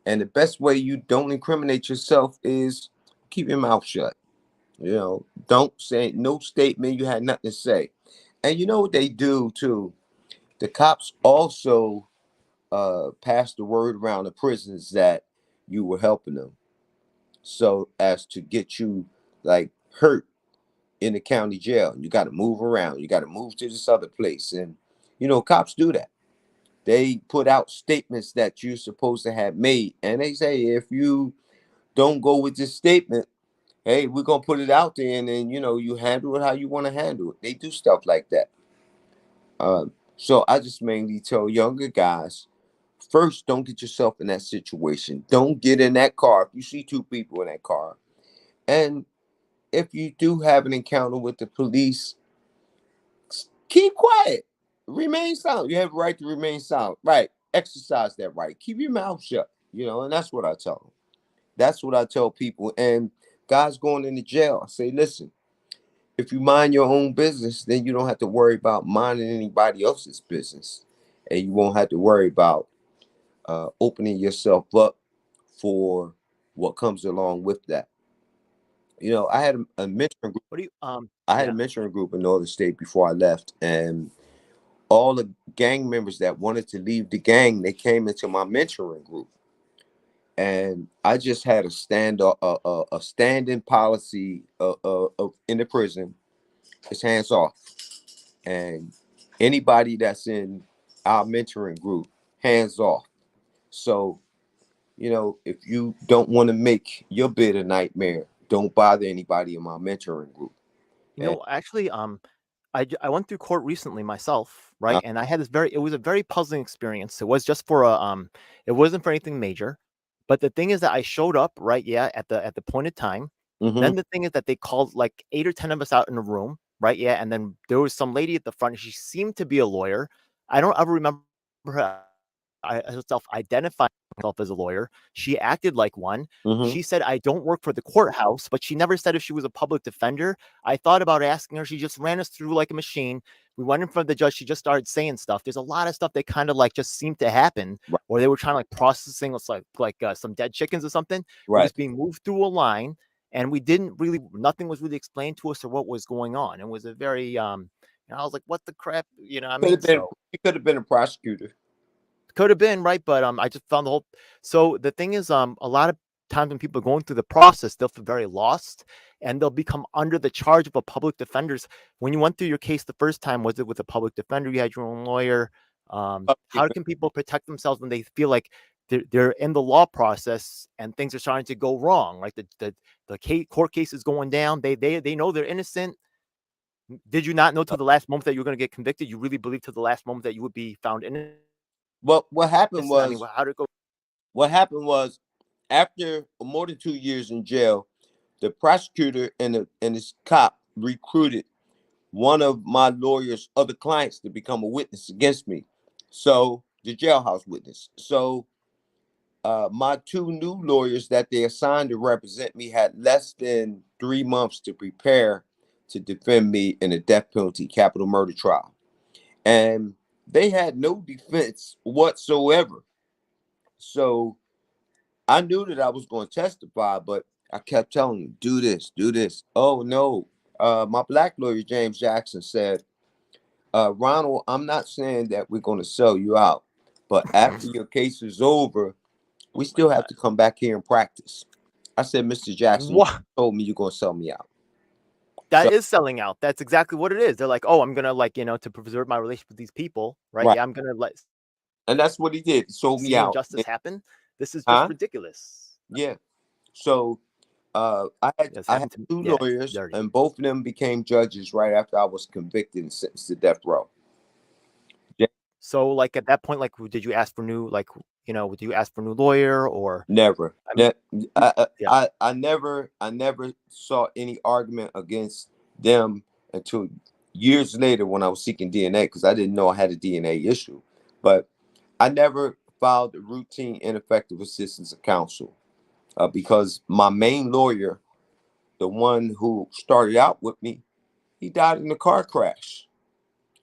And the best way you don't incriminate yourself is keep your mouth shut. Don't say no statement. You had nothing to say. And you know what they do too? The cops also pass the word around the prisons that you were helping them, so as to get you like hurt in the county jail. You got to move around. You got to move to this other place, and cops do that. They put out statements that you're supposed to have made, and they say if you don't go with this statement, hey, we're gonna put it out there, and then you handle it how you want to handle it. They do stuff like that. So I just mainly tell younger guys, first, don't get yourself in that situation. Don't get in that car if you see two people in that car. And if you do have an encounter with the police, keep quiet. Remain silent. You have a right to remain silent. Right. Exercise that right. Keep your mouth shut. And that's what I tell them. That's what I tell people. And guys going into jail, I say, listen, if you mind your own business, then you don't have to worry about minding anybody else's business. And you won't have to worry about opening yourself up for what comes along with that. I had a mentoring group. What do you I had a yeah. mentoring group in Northern State before I left, and all the gang members that wanted to leave the gang, they came into my mentoring group, and I just had a standing policy in the prison. It's hands off, and anybody that's in our mentoring group, hands off. So if you don't want to make your bed a nightmare, don't bother anybody in my mentoring group. And Actually, I went through court recently myself, uh, right? And I had it was a very puzzling experience. It was just for it wasn't for anything major. But the thing is that I showed up, right? Yeah, at the appointed time. mhm, Then the thing is that they called like 8 or 10 of us out in a room, right? Yeah, and then there was some lady at the front. She seemed to be a lawyer. I don't ever remember her herself identifying herself as a lawyer. She acted like one. mhm, She said, "I don't work for the courthouse," but she never said if she was a public defender. I thought about asking her. She just ran us through like a machine. We went in front of the judge. She just started saying stuff. There's a lot of stuff that kind of like just seemed to happen, right, or they were trying to like processing us like some dead chickens or something. We're right. just being moved through a line, and we didn't really nothing was really explained to us or what was going on. It was a very I was like, what the crap, what I Could mean? have been. So He could have been a prosecutor. could have been, right? But I just found the whole. So the thing is, a lot of times when people are going through the process, they'll feel very lost, and they'll become under the charge of a public defender's. When you went through your case the first time, was it with a public defender? You had your own lawyer. How can people protect themselves when they feel like they're in the law process and things are starting to go wrong? Like court case is going down. They know they're innocent. Did you not know till the last moment that you were going to get convicted? You really believe till the last moment that you would be found innocent? But what happened I mean, was, how did it go? after more than 2 years in jail, the prosecutor and this cop recruited one of my lawyer's other clients to become a witness against me. So the jailhouse witness. So my two new lawyers that they assigned to represent me had less than 3 months to prepare to defend me in a death penalty capital murder trial. And they had no defense whatsoever. So I knew that I was going to testify, but I kept telling them, do this, do this. Oh, no. My black lawyer, James Jackson, said, Ronald, I'm not saying that we're going to sell you out, but after your case is over, we Oh my still have God. to come back here and practice. I said, Mr. Jackson, you What? told me you're going to sell me out. That So, is selling out. That's exactly what it is. They're like, oh, I'm gonna like, to preserve my relationship with these people, right? right. Yeah, I'm gonna let And that's what he did. He sold me see out. injustice happen. This is just Huh? ridiculous. Yeah. So, It's I had happened to me. two Yeah, it's lawyers, dirty. and both of them became judges right after I was convicted and sentenced to death row. Yeah, So, like at that point, like, did you ask for new, like, did you ask for a new lawyer or? never. I mean, yeah. I never saw any argument against them until years later when I was seeking DNA because I didn't know I had a DNA issue. But I never filed a routine ineffective assistance of counsel because my main lawyer, the one who started out with me, he died in a car crash.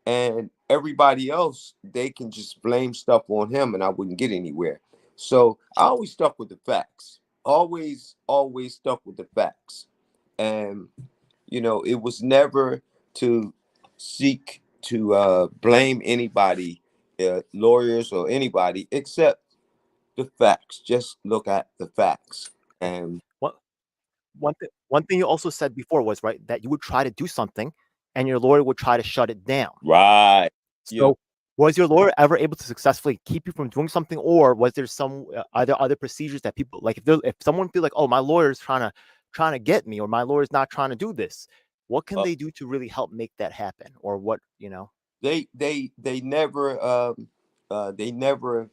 And everybody else, they can just blame stuff on him and I wouldn't get anywhere. So I always stuck with the facts. Always stuck with the facts. And it was never to seek to blame anybody, lawyers or anybody, except the facts. Just look at the facts. Okay. And What one thing you also said before was right that you would try to do something, and your lawyer would try to shut it down. right. Yeah. So, was your lawyer ever able to successfully keep you from doing something, or was there some are there other procedures that people like if someone feel like, oh, my lawyer's trying to get me, or my lawyer's not trying to do this, what can Uh, they do to really help make that happen, or what? they never they never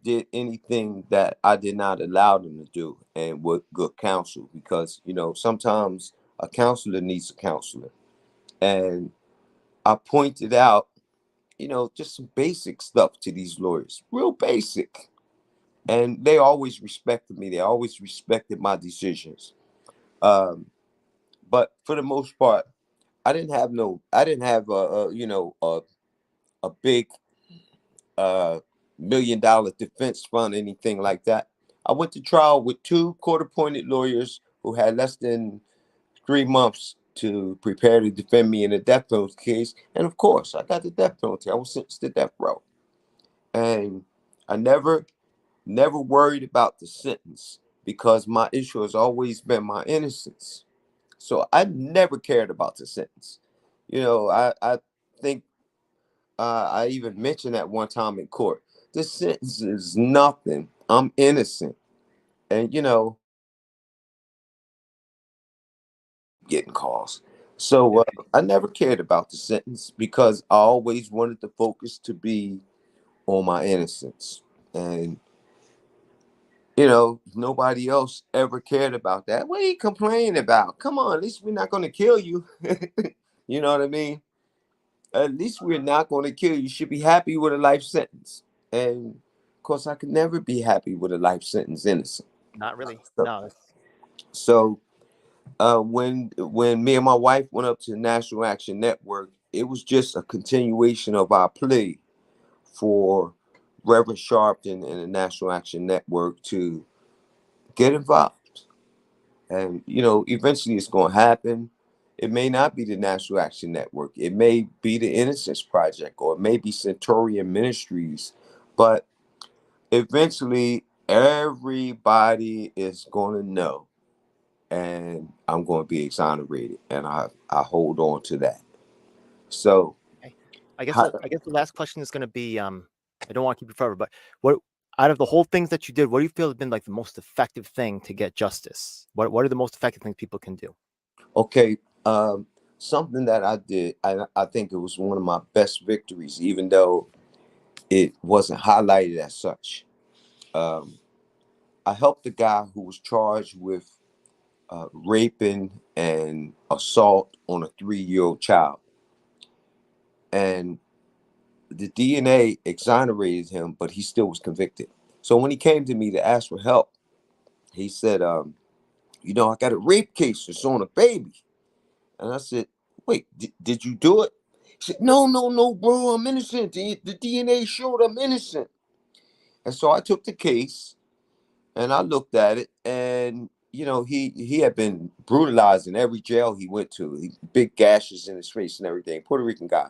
did anything that I did not allow them to do, and with good counsel, because sometimes a counselor needs a counselor, and I pointed out just some basic stuff to these lawyers, real basic, and they always respected me. They always respected my decisions. Um, but for the most part, I didn't have a big uh $1 million defense fund, anything like that. I went to trial with two court-appointed lawyers who had less than 3 months to prepare to defend me in a death penalty case. And of course, I got the death penalty. I was sentenced to death row. And I never worried about the sentence because my issue has always been my innocence. So I never cared about the sentence. I think I even mentioned that one time in court. This sentence is nothing. I'm innocent. And, getting calls. So Okay. I never cared about the sentence because I always wanted the focus to be on my innocence. And, nobody else ever cared about that. What are you complaining about? Come on, at least we're not going to kill you. You know what I mean? At least we're not going to kill you. You should be happy with a life sentence. And of course, I could never be happy with a life sentence innocent. Not really. So, No. so when me and my wife went up to the National Action Network, it was just a continuation of our plea for Reverend Sharpton and the National Action Network to get involved. And eventually it's going to happen. It may not be the National Action Network. It may be the Innocence Project, or it may be Centurion Ministries. But eventually, everybody is going to know, and I'm going to be exonerated. And I hold on to that. So, Okay. I guess how, the last question is going to be I don't want to keep you forever, but what out of the whole things that you did, what do you feel has been like the most effective thing to get justice? What are the most effective things people can do? okay, something that I did, I think it was one of my best victories, even though it wasn't highlighted as such. Um, I helped the guy who was charged with raping and assault on a 3-year-old child. And the DNA exonerated him, but he still was convicted. So when he came to me to ask for help, he said, I got a rape case that's on a baby. And I said, wait, did you do it? He said, no, bro, I'm innocent. The DNA showed I'm innocent. And so I took the case and I looked at it, and he had been brutalized in every jail he went to. Big gashes in his face and everything. Puerto Rican guy.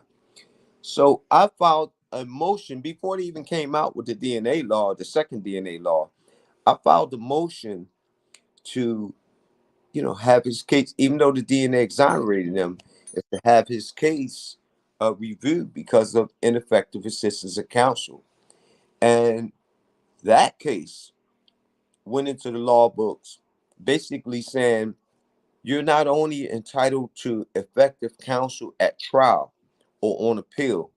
So I filed a motion before they even came out with the DNA law, the second DNA law. I filed a motion to, have his case, even though the DNA exonerated him, is to have his case reviewed because of ineffective assistance of counsel. And that case went into the law books, basically saying you're not only entitled to effective counsel at trial or on appeal,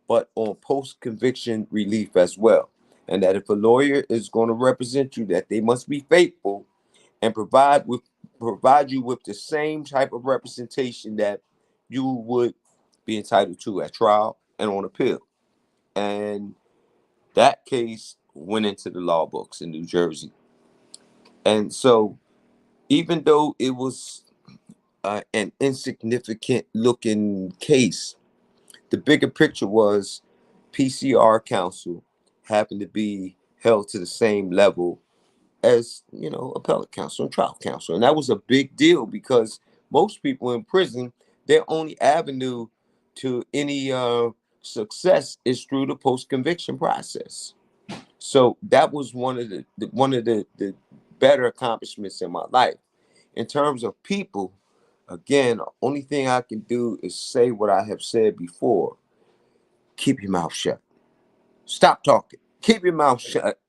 but on post-conviction relief as well. And that if a lawyer is going to represent you, that they must be faithful and provide you with the same type of representation that you would be entitled to at trial and on appeal. And that case went into the law books in New Jersey. And so, even though it was an insignificant looking case, the bigger picture was PCR counsel happened to be held to the same level as, appellate counsel and trial counsel. And that was a big deal because most people in prison, their only avenue to any success is through the post-conviction process. So that was one of the better accomplishments in my life. In terms of people, again, the only thing I can do is say what I have said before. Keep your mouth shut. Stop talking. Keep your mouth shut.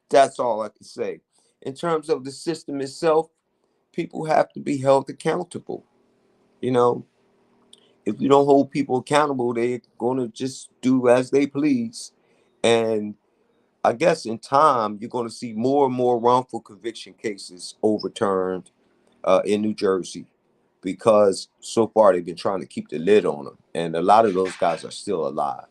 That's all I can say. In terms of the system itself, people have to be held accountable. You know, if you don't hold people accountable, they're going to just do as they please. And I guess in time, you're going to see more and more wrongful conviction cases overturned in New Jersey because so far they've been trying to keep the lid on them. And a lot of those guys are still alive,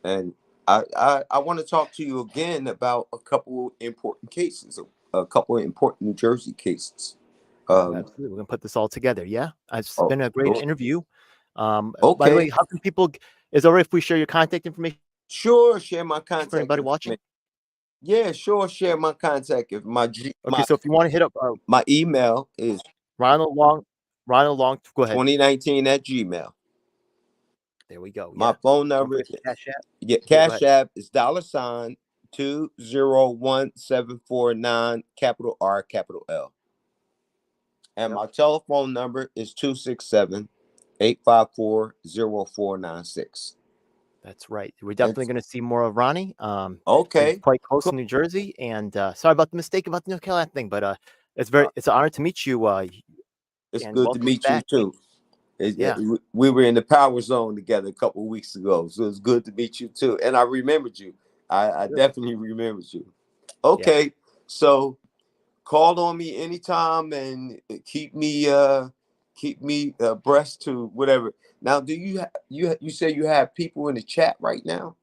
And I want to talk to you again about a couple important cases, a couple of important New Jersey cases. Absolutely. We're gonna put this all together. Yeah, it's been a great interview. By the way, Okay. how can people? Is it all right if we share your contact information Sure, share my for contact anybody information. watching? Yeah, sure, share my contact. If Okay, so if you want to hit up my email is Ronald Long, go ahead. 2019 at Gmail. There we go. My Yeah. phone Don't number, forget the Cash App. yeah, Yeah, go Cash ahead. App is $201749, capital R, capital L. And my telephone number is 267-854-0496. That's right. We're definitely going to see more of Ronnie. Okay. He's quite close Cool. to New Jersey, and sorry about the mistake about the North Carolina thing, but it's an honor to meet you. It's And good to meet you back. too. We were in the power zone together a couple of weeks ago, so it's good to meet you too. And I remembered you. I definitely remembered you. Okay, yeah. So call on me anytime and keep me abreast to whatever. Now, do you say you have people in the chat right now?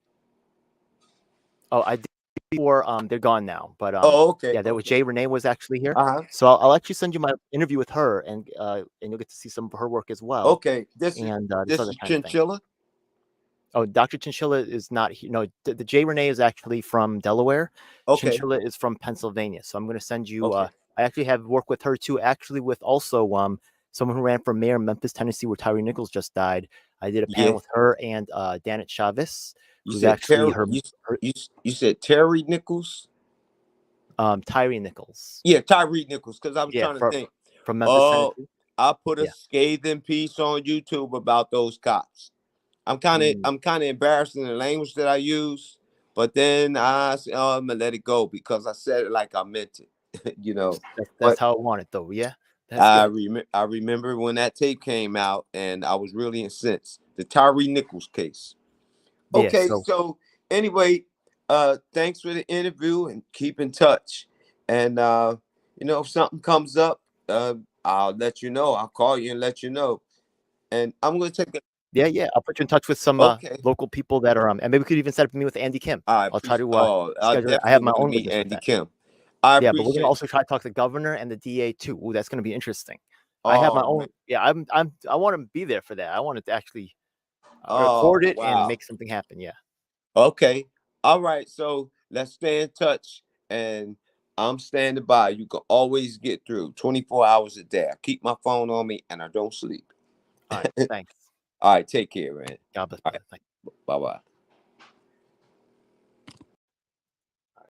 Oh, I did before. They're gone now, but okay. Yeah, there was Jay Renee was actually here. So I'll actually send you my interview with her, and you'll get to see some of her work as well. Okay, this is Chinchilla. Oh, Dr. Chinchilla is not here. No, the Jay Renee is actually from Delaware. Okay. Chinchilla is from Pennsylvania. So I'm going to send you. I actually have worked with her too. Actually, with also someone who ran for mayor in Memphis, Tennessee, where Tyree Nichols just died. I did a panel with her and Danet Chavez, who's actually You said Terry Nichols. Tyree Nichols. Yeah, Tyree Nichols. Because I was trying to think from Memphis, Tennessee. I put a scathing piece on YouTube about those cops. I'm kind of embarrassed in the language that I use, but then I said, "Oh, I'm gonna let it go," because I said it like I meant it. That's how I want it, though. Yeah. I remember when that tape came out, and I was really incensed. The Tyree Nichols case. Okay, so anyway, thanks for the interview and keep in touch. And if something comes up, I'll let you know. I'll call you and let you know. And I'm gonna take a I'll put you in touch with some local people that are and maybe we could even set up a meeting with Andy Kim. I'll try to schedule. I have my own meet Andy Kim. But we're gonna also try to talk to the governor and the DA too. Ooh, that's gonna be interesting. I have my own. Man. Yeah, I want to be there for that. I want to actually record it and make something happen. Yeah. Okay. All right. So let's stay in touch, and I'm standing by. You can always get through 24 hours a day. I keep my phone on me, and I don't sleep. All right. Thanks. All right, take care, man. God bless. All right. Thank you. Bye bye.